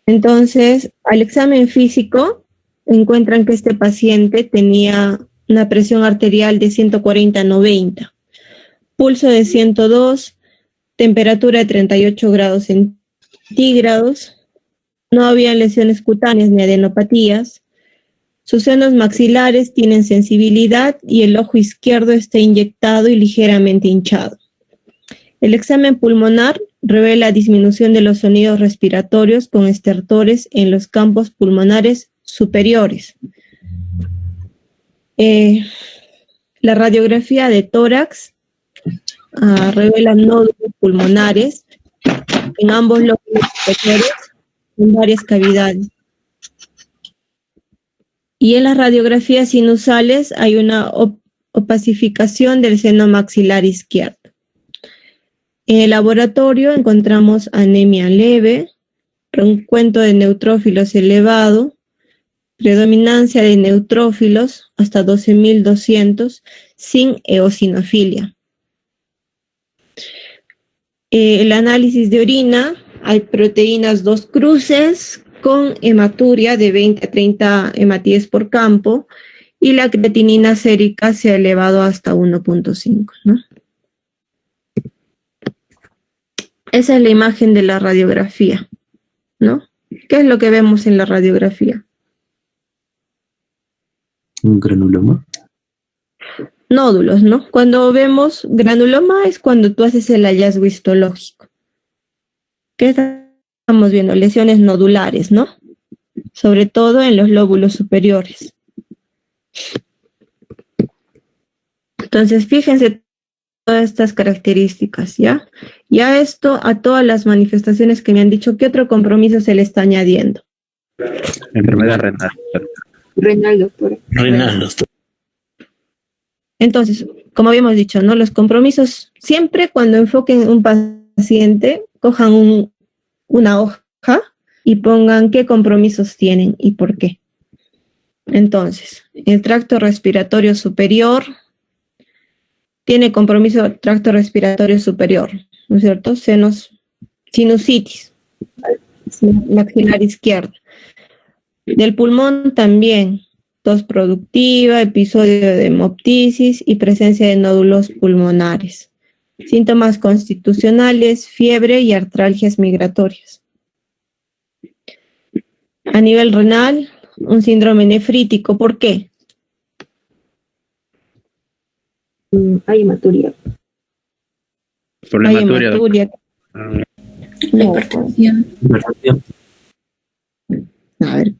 Entonces, al examen físico, encuentran que este paciente tenía una presión arterial de 140/90, pulso de 102, temperatura de 38 grados centígrados, no había lesiones cutáneas ni adenopatías, sus senos maxilares tienen sensibilidad y el ojo izquierdo está inyectado y ligeramente hinchado. El examen pulmonar revela disminución de los sonidos respiratorios con estertores en los campos pulmonares superiores. La radiografía de tórax revela nódulos pulmonares en ambos lóbulos superiores en varias cavidades. Y en las radiografías sinusales hay una opacificación del seno maxilar izquierdo. En el laboratorio encontramos anemia leve, recuento de neutrófilos elevado, predominancia de neutrófilos hasta 12.200 sin eosinofilia. El análisis de orina, hay proteínas 2 cruces con hematuria de 20 a 30 hematíes por campo y la creatinina sérica se ha elevado hasta 1.5, ¿no? Esa es la imagen de la radiografía, ¿no? ¿Qué es lo que vemos en la radiografía? Un granuloma. Nódulos, ¿no? Cuando vemos granuloma es cuando tú haces el hallazgo histológico. ¿Qué estamos viendo? Lesiones nodulares, ¿no? Sobre todo en los lóbulos superiores. Entonces, fíjense todas estas características, ¿ya? Ya esto a todas las manifestaciones que me han dicho, ¿qué otro compromiso se le está añadiendo? Enfermedad renal. Renal, doctora. Renal, doctor. Entonces, como habíamos dicho, ¿no? Los compromisos, siempre cuando enfoquen un paciente, cojan una hoja y pongan qué compromisos tienen y por qué. Entonces, el tracto respiratorio superior tiene compromiso tracto respiratorio superior, ¿no es cierto? Sinusitis, maxilar izquierdo. Del pulmón también, tos productiva, episodio de hemoptisis y presencia de nódulos pulmonares. Síntomas constitucionales, fiebre y artralgias migratorias. A nivel renal, un síndrome nefrítico. ¿Por qué? Hay hematuria. Por la Hay hematuria. hematuria. No, Hipertensión. a ver,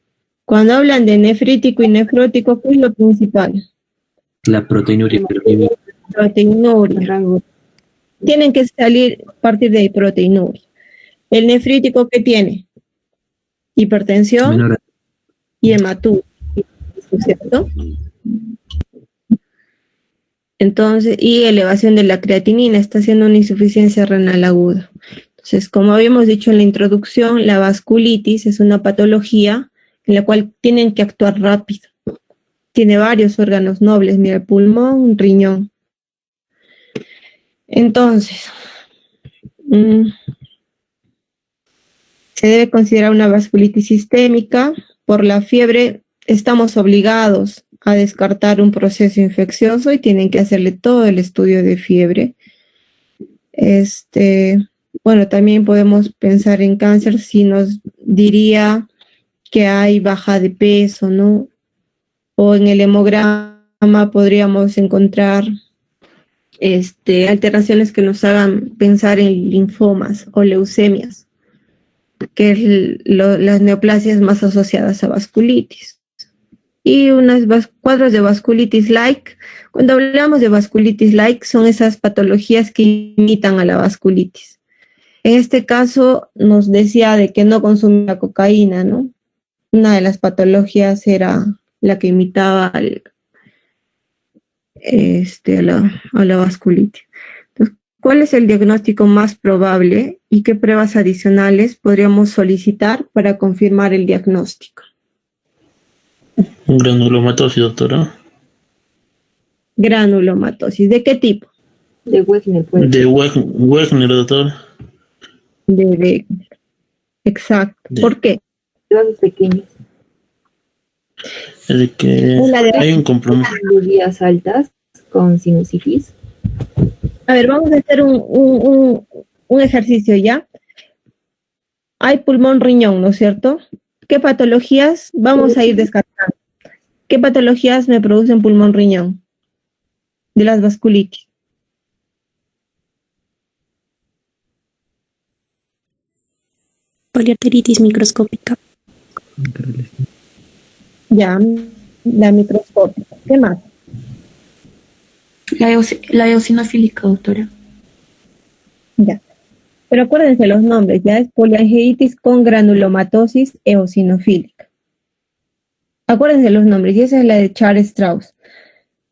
cuando hablan de nefrítico y nefrótico, ¿qué es lo principal? La proteinuria. Proteinuria. Tienen que salir a partir de ahí, proteinuria. El nefrítico, ¿qué tiene? Hipertensión Menor. y hematuria, ¿no es cierto? Entonces, y elevación de la creatinina, está haciendo una insuficiencia renal aguda. Entonces, como habíamos dicho en la introducción, la vasculitis es una patología en la cual tienen que actuar rápido. Tiene varios órganos nobles, mira, el pulmón, un riñón. Entonces, se debe considerar una vasculitis sistémica. Por la fiebre estamos obligados a descartar un proceso infeccioso y tienen que hacerle todo el estudio de fiebre. Bueno, también podemos pensar en cáncer si nos diría que hay baja de peso, ¿no? O en el hemograma podríamos encontrar alteraciones que nos hagan pensar en linfomas o leucemias, que es las neoplasias más asociadas a vasculitis. Y unos cuadros de vasculitis like. Cuando hablamos de vasculitis like, son esas patologías que imitan a la vasculitis. En este caso, nos decía de que no consumía cocaína, ¿no? Una de las patologías era la que imitaba a la vasculitis. Entonces, ¿cuál es el diagnóstico más probable y qué pruebas adicionales podríamos solicitar para confirmar el diagnóstico? Granulomatosis, doctora. Granulomatosis. ¿De qué tipo? De Wegner, pues. De Wegner, doctor. De Wegener. Exacto. ¿Por qué? Vasos pequeños. Es de que hay un compromiso. Días altas con sinusitis. A ver, vamos a hacer un ejercicio ya. Hay pulmón riñón, ¿no es cierto? ¿Qué patologías vamos a ir descartando? ¿Qué patologías me producen pulmón riñón? De las vasculitis. Poliarteritis microscópica. Ya, la microscópica. ¿Qué más? La eosinofílica, doctora. Ya. Pero acuérdense los nombres, ya es poliangeitis con granulomatosis eosinofílica. Acuérdense los nombres, y esa es la de Char-Strauss.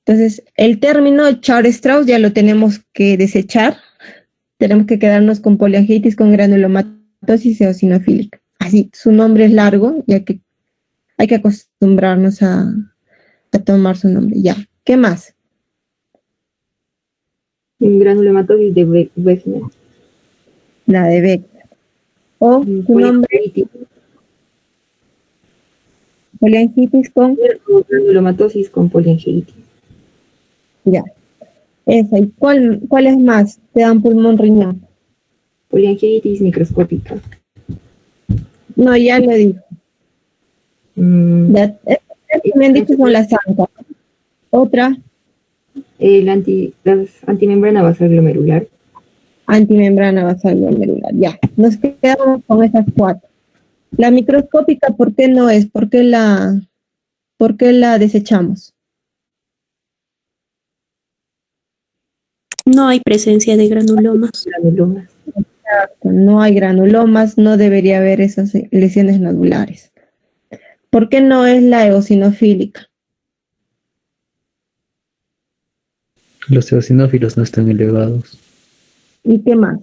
Entonces, el término Char-Strauss ya lo tenemos que desechar. Tenemos que quedarnos con poliangeitis con granulomatosis eosinofílica. Así, su nombre es largo, ya que hay que acostumbrarnos a tomar su nombre. Ya, ¿qué más? Granulomatosis de Wegner. La de Wegener. O su nombre, poliangitis con... Granulomatosis con poliangeitis. Ya. Esa. ¿Y cuál es más? Te dan pulmón riñón. Poliangeitis microscópica. No, ya lo dije. Ya, me han dicho con la sangre. Otra, Las antimembrana basal glomerular. antimembrana basal glomerular. Ya, nos quedamos con esas cuatro. La microscópica, ¿por qué no es? ¿Por qué la desechamos? No hay presencia de granulomas. Granulomas. No hay granulomas, no debería haber esas lesiones nodulares. ¿Por qué no es la eosinofílica? Los eosinófilos no están elevados. ¿Y qué más?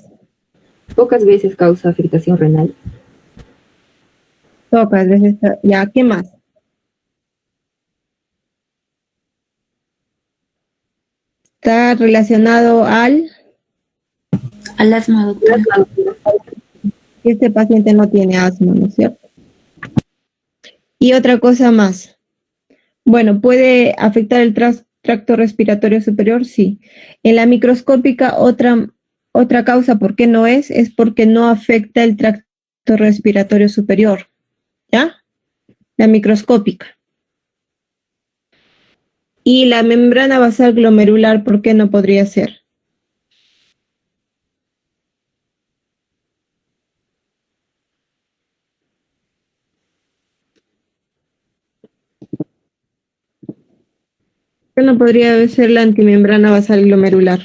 Pocas veces causa afectación renal. Pocas veces. Ya, ¿qué más? Está relacionado al... asma, doctora. Este paciente no tiene asma, ¿no es cierto? Y otra cosa más. Bueno, ¿puede afectar el tracto respiratorio superior? Sí. En la microscópica, otra causa, ¿por qué no es? Es porque no afecta el tracto respiratorio superior. ¿Ya? La microscópica. Y la membrana basal glomerular, ¿por qué no podría ser? ¿Por qué no podría ser la antimembrana basal glomerular?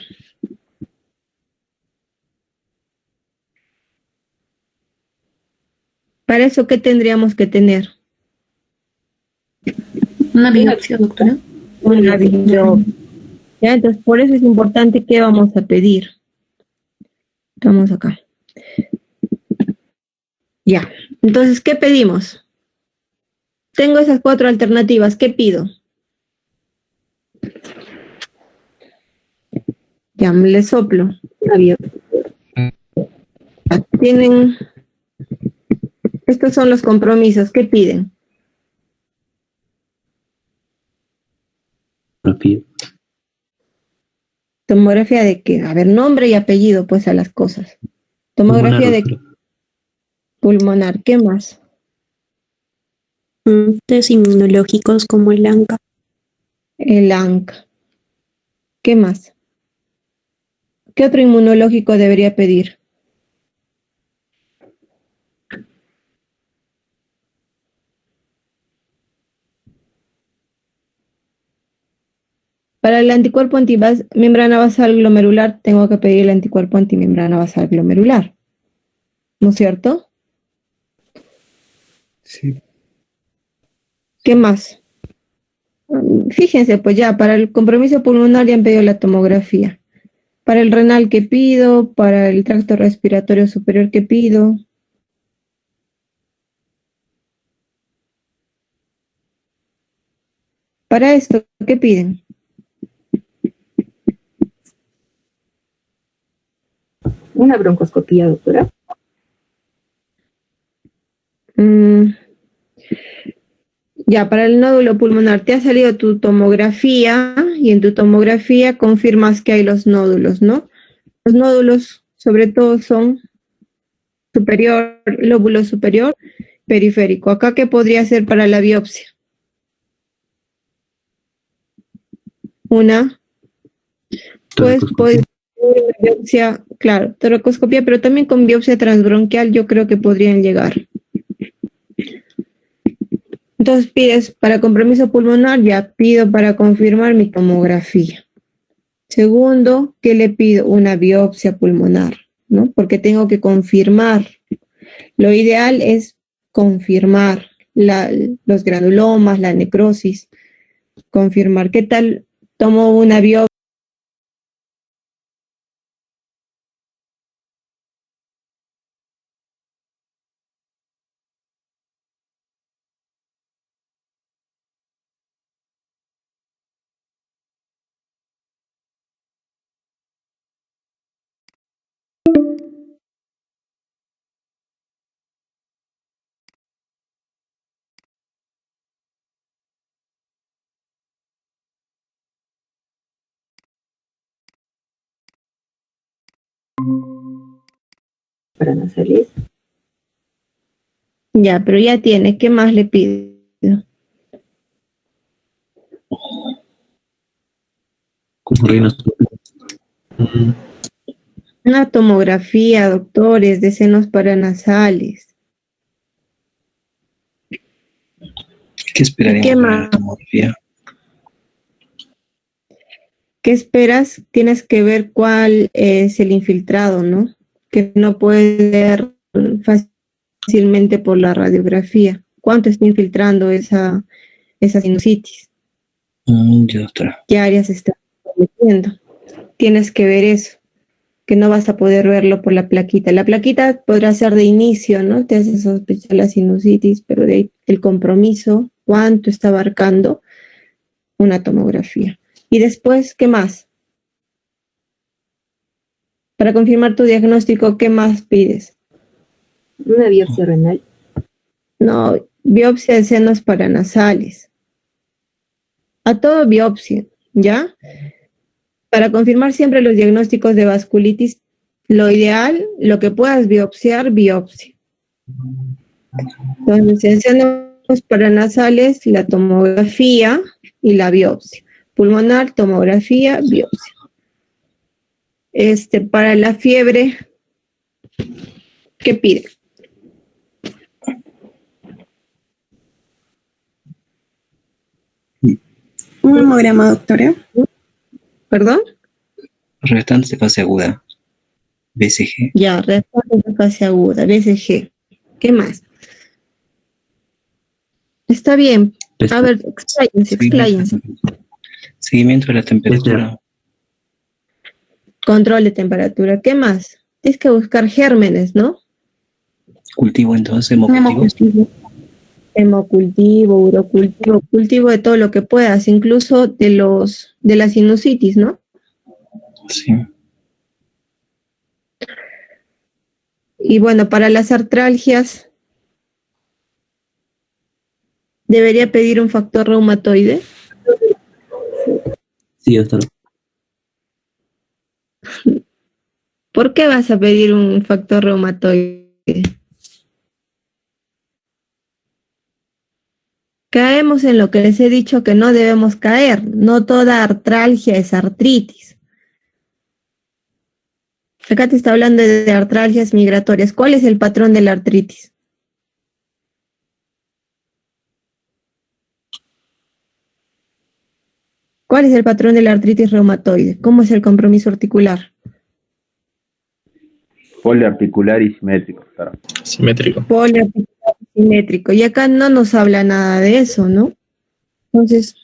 Para eso, ¿qué tendríamos que tener? Una biopsia, doctora. Una biopsia. Ya, entonces, por eso es importante que vamos a pedir. Estamos acá. Ya, entonces, ¿qué pedimos? Tengo esas cuatro alternativas, ¿qué pido? Ya, me le soplo. Una biopsia. Tienen, estos son los compromisos, ¿qué piden? Tomografía. ¿Tomografía de qué? A ver, nombre y apellido, pues, a las cosas. Tomografía de Pulmonar, doctora. pulmonar. ¿Qué más? Test inmunológicos como el ANCA. El ANCA. ¿Qué más? ¿Qué otro inmunológico debería pedir? Para el anticuerpo antimembrana basal glomerular, tengo que pedir el anticuerpo antimembrana basal glomerular. ¿No es cierto? Sí. ¿Qué más? Fíjense, pues ya, para el compromiso pulmonar ya han pedido la tomografía. Para el renal, ¿qué pido? Para el tracto respiratorio superior, ¿qué pido? Para esto, ¿qué piden? Una broncoscopía, doctora. Ya, para el nódulo pulmonar, te ha salido tu tomografía y en tu tomografía confirmas que hay los nódulos, ¿no? Los nódulos, sobre todo, son superior, lóbulo superior, periférico. ¿Acá qué podría ser para la biopsia? Pues Toracoscopía. biopsia, claro, toracoscopía, pero también con biopsia transbronquial yo creo que podrían llegar. Entonces pides para compromiso pulmonar, ya pido para confirmar mi tomografía. Segundo, ¿qué le pido? Una biopsia pulmonar, ¿no? Porque tengo que confirmar. Lo ideal es confirmar los granulomas, la necrosis, confirmar. ¿Qué tal? Tomo una biopsia. Para nasales. Ya, pero ya tiene. ¿Qué más le pido? Como rinoscopía. Una tomografía, doctores, de senos paranasales. ¿Qué esperaríamos ¿Qué para más? la tomografía? ¿Qué esperas? Tienes que ver cuál es el infiltrado, ¿no? Que no puedes ver fácilmente por la radiografía. ¿Cuánto está infiltrando esa sinusitis? Ya, doctora. ¿Qué áreas está metiendo? Tienes que ver eso, que no vas a poder verlo por la plaquita. La plaquita podrá ser de inicio, ¿no? Te hace sospechar la sinusitis, pero de ahí el compromiso, cuánto está abarcando una tomografía. Y después, ¿qué más? Para confirmar tu diagnóstico, ¿qué más pides? Una biopsia renal. No, biopsia de senos paranasales. A todo biopsia, ¿ya? Para confirmar siempre los diagnósticos de vasculitis, lo ideal, lo que puedas biopsiar, biopsia. Entonces, en senos paranasales, la tomografía y la biopsia. Pulmonar, tomografía, biopsia. Para la fiebre, ¿qué pide? Un hemograma, doctora. ¿Perdón? Restantes de fase aguda. BCG. Ya, respuesta de fase aguda, BCG. ¿Qué más? Está bien. A ver, expláyense. Seguimiento de la temperatura. Control de temperatura. ¿Qué más? Tienes que buscar gérmenes, ¿no? Cultivo entonces, hemocultivo. Hemocultivo. Hemocultivo, urocultivo, cultivo de todo lo que puedas, incluso de la sinusitis, ¿no? Sí. Y bueno, para las artralgias, debería pedir un factor reumatoide. Sí, doctora. ¿Por qué vas a pedir un factor reumatoide? Caemos en lo que les he dicho que no debemos caer. No toda artralgia es artritis. Acá te está hablando de artralgias migratorias. ¿Cuál es el patrón de la artritis? ¿Cuál es el patrón de la artritis reumatoide? ¿Cómo es el compromiso articular? Poliarticular y simétrico, doctora. Simétrico. Poliarticular y simétrico. Y acá no nos habla nada de eso, ¿no? Entonces,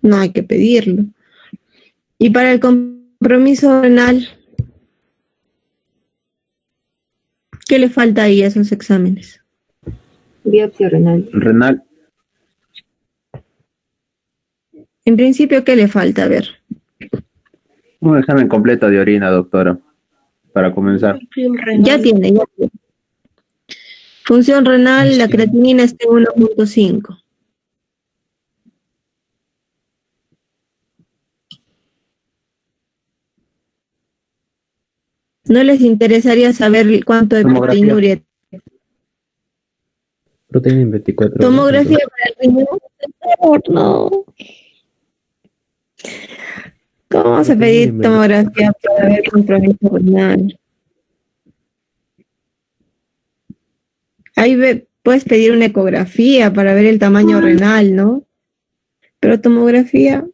no hay que pedirlo. Y para el compromiso renal, ¿qué le falta ahí a esos exámenes? Biopsia renal. Renal, En principio, ¿qué le falta? A ver. un examen completo de orina, doctora, para comenzar. Ya tiene. Función renal, la creatinina está en 1.5. ¿No les interesaría saber cuánto de Tomografía. proteinuria? Proteína en 24 horas. Tomografía para el riñón. No. ¿Cómo vamos a pedir tomografía para ver compromiso renal? Ahí puedes pedir una ecografía para ver el tamaño renal, ¿no? Pero tomografía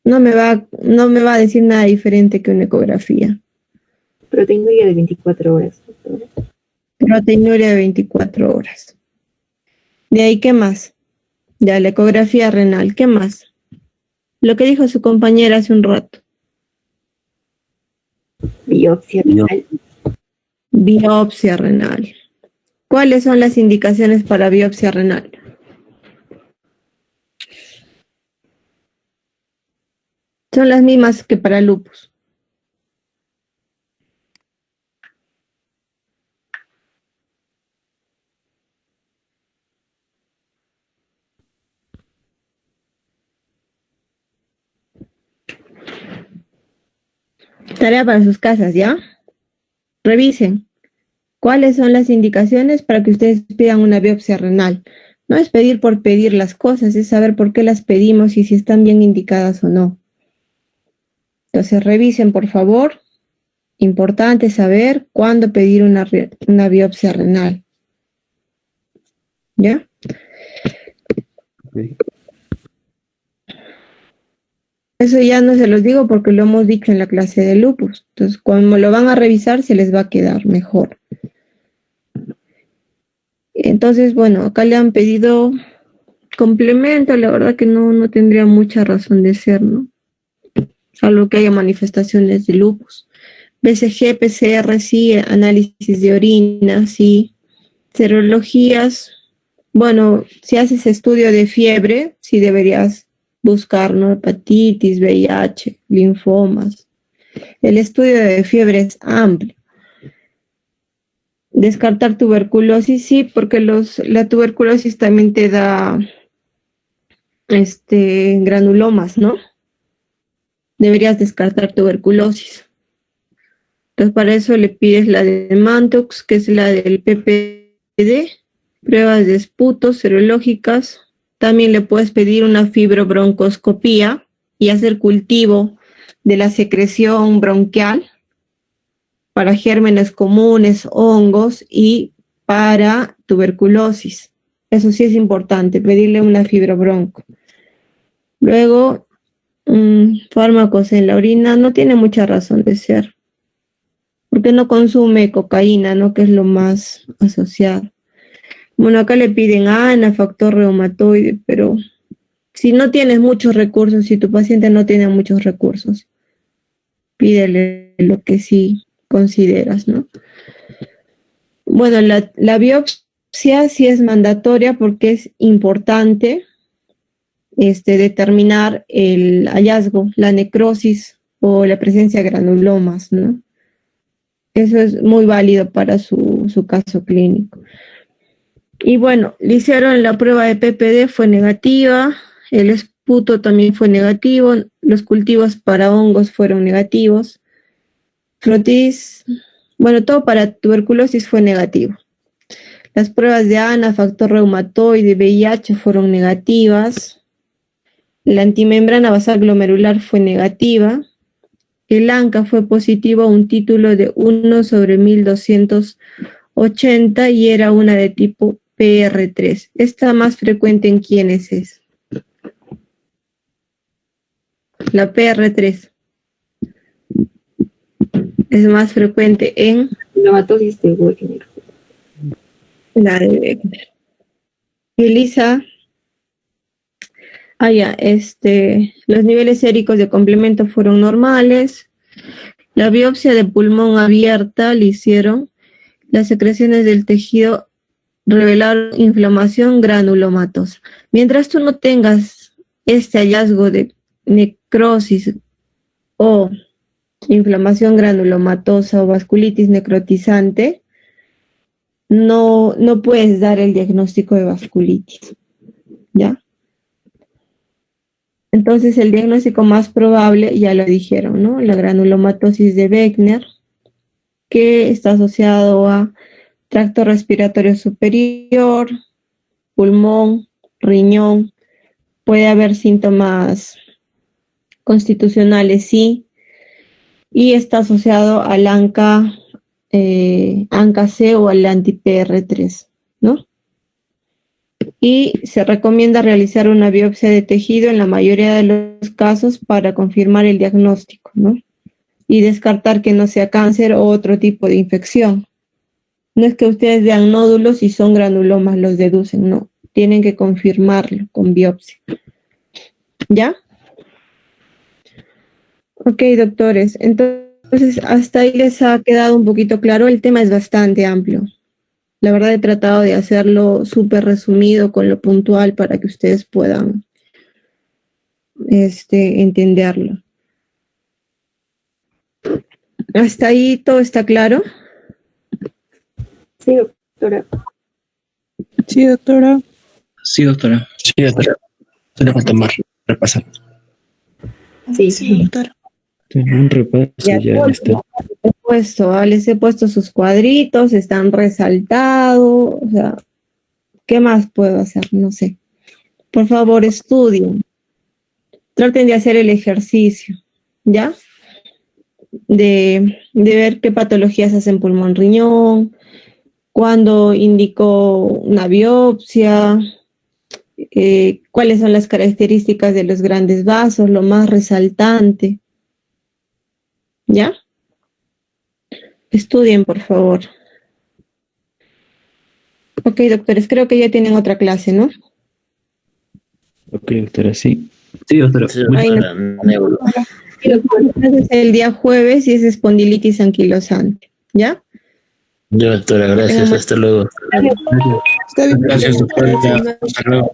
no me va a decir nada diferente que una ecografía. Proteinuria de 24 horas, doctora. Proteinuria de 24 horas. De ahí, ¿qué más? Ya, la ecografía renal, ¿qué más? Lo que dijo su compañera hace un rato. Biopsia renal. Biopsia renal. ¿Cuáles son las indicaciones para biopsia renal? Son las mismas que para lupus. Tarea para sus casas, ¿ya? Revisen. ¿Cuáles son las indicaciones para que ustedes pidan una biopsia renal? No es pedir por pedir las cosas, es saber por qué las pedimos y si están bien indicadas o no. Entonces, revisen, por favor. Importante saber cuándo pedir una biopsia renal. ¿Ya? Ok. Eso ya no se los digo porque lo hemos dicho en la clase de lupus. Entonces, cuando lo van a revisar, se les va a quedar mejor. Entonces, bueno, acá le han pedido complemento. La verdad que no tendría mucha razón de ser, ¿no? Salvo que haya manifestaciones de lupus. BCG, PCR, sí. Análisis de orina, sí. Serologías. Bueno, si haces estudio de fiebre, sí deberías buscar, ¿no? Hepatitis, VIH, linfomas. El estudio de fiebre es amplio. Descartar tuberculosis, sí, porque la tuberculosis también te da granulomas, ¿no? Deberías descartar tuberculosis. Entonces, para eso le pides la de Mantox, que es la del PPD, pruebas de esputos serológicas. También le puedes pedir una fibrobroncoscopía y hacer cultivo de la secreción bronquial para gérmenes comunes, hongos y para tuberculosis. Eso sí es importante, pedirle una fibrobronco. Luego, fármacos en la orina no tiene mucha razón de ser, porque no consume cocaína, ¿no? Que es lo más asociado. Bueno, acá le piden ANA, factor reumatoide, pero si no tienes muchos recursos, si tu paciente no tiene muchos recursos, pídele lo que sí consideras, ¿no? Bueno, la biopsia sí es mandatoria porque es importante determinar el hallazgo, la necrosis o la presencia de granulomas, ¿no? Eso es muy válido para su caso clínico. Y bueno, le hicieron la prueba de PPD, fue negativa, el puto también fue negativo, los cultivos para hongos fueron negativos, frotis, bueno, todo para tuberculosis fue negativo. Las pruebas de ANA, factor reumatoide, VIH fueron negativas. La antimembrana basal glomerular fue negativa. El ANCA fue positivo a un título de 1/1280 y era una de tipo PR3. ¿Esta más frecuente en quiénes es? La PR3 es más frecuente en Neumatosis de Wegener. la de Wegener. Elisa. Los niveles séricos de complemento fueron normales. La biopsia de pulmón abierta le hicieron. Las secreciones del tejido revelaron inflamación granulomatosa. Mientras tú no tengas este hallazgo de necrosis o inflamación granulomatosa o vasculitis necrotizante, no puedes dar el diagnóstico de vasculitis, ¿ya? Entonces, el diagnóstico más probable, ya lo dijeron, ¿no? La granulomatosis de Wegener, que está asociado a tracto respiratorio superior, pulmón, riñón. Puede haber síntomas constitucionales, sí, y está asociado al ANCA-C o al anti-PR3, ¿no? Y se recomienda realizar una biopsia de tejido en la mayoría de los casos para confirmar el diagnóstico, ¿no? Y descartar que no sea cáncer o otro tipo de infección. No es que ustedes vean nódulos y son granulomas, los deducen, no. Tienen que confirmarlo con biopsia. ¿Ya? Ok, doctores. Entonces, hasta ahí les ha quedado un poquito claro. El tema es bastante amplio. La verdad he tratado de hacerlo súper resumido con lo puntual para que ustedes puedan entenderlo. ¿Hasta ahí todo está claro? Sí, doctora. Sí, doctora. Sí, doctora. Sí, doctora. Solo falta más repasar. Sí. doctora. Un repaso, ya está. Les he puesto sus cuadritos, están resaltados, o sea, ¿qué más puedo hacer? No sé. Por favor, estudien. Traten de hacer el ejercicio, ¿ya? De ver qué patologías hacen pulmón, riñón, cuándo indicó una biopsia, cuáles son las características de los grandes vasos, lo más resaltante. ¿Ya? Estudien, por favor. Ok, doctores, creo que ya tienen otra clase, ¿no? Ok, doctora, sí. Sí, doctora. Sí, Ay, doctora, neuro. Es el día jueves y es espondilitis anquilosante, ¿ya? Ya, doctora, gracias. Hasta luego. Está bien. Gracias, doctora. Hasta luego.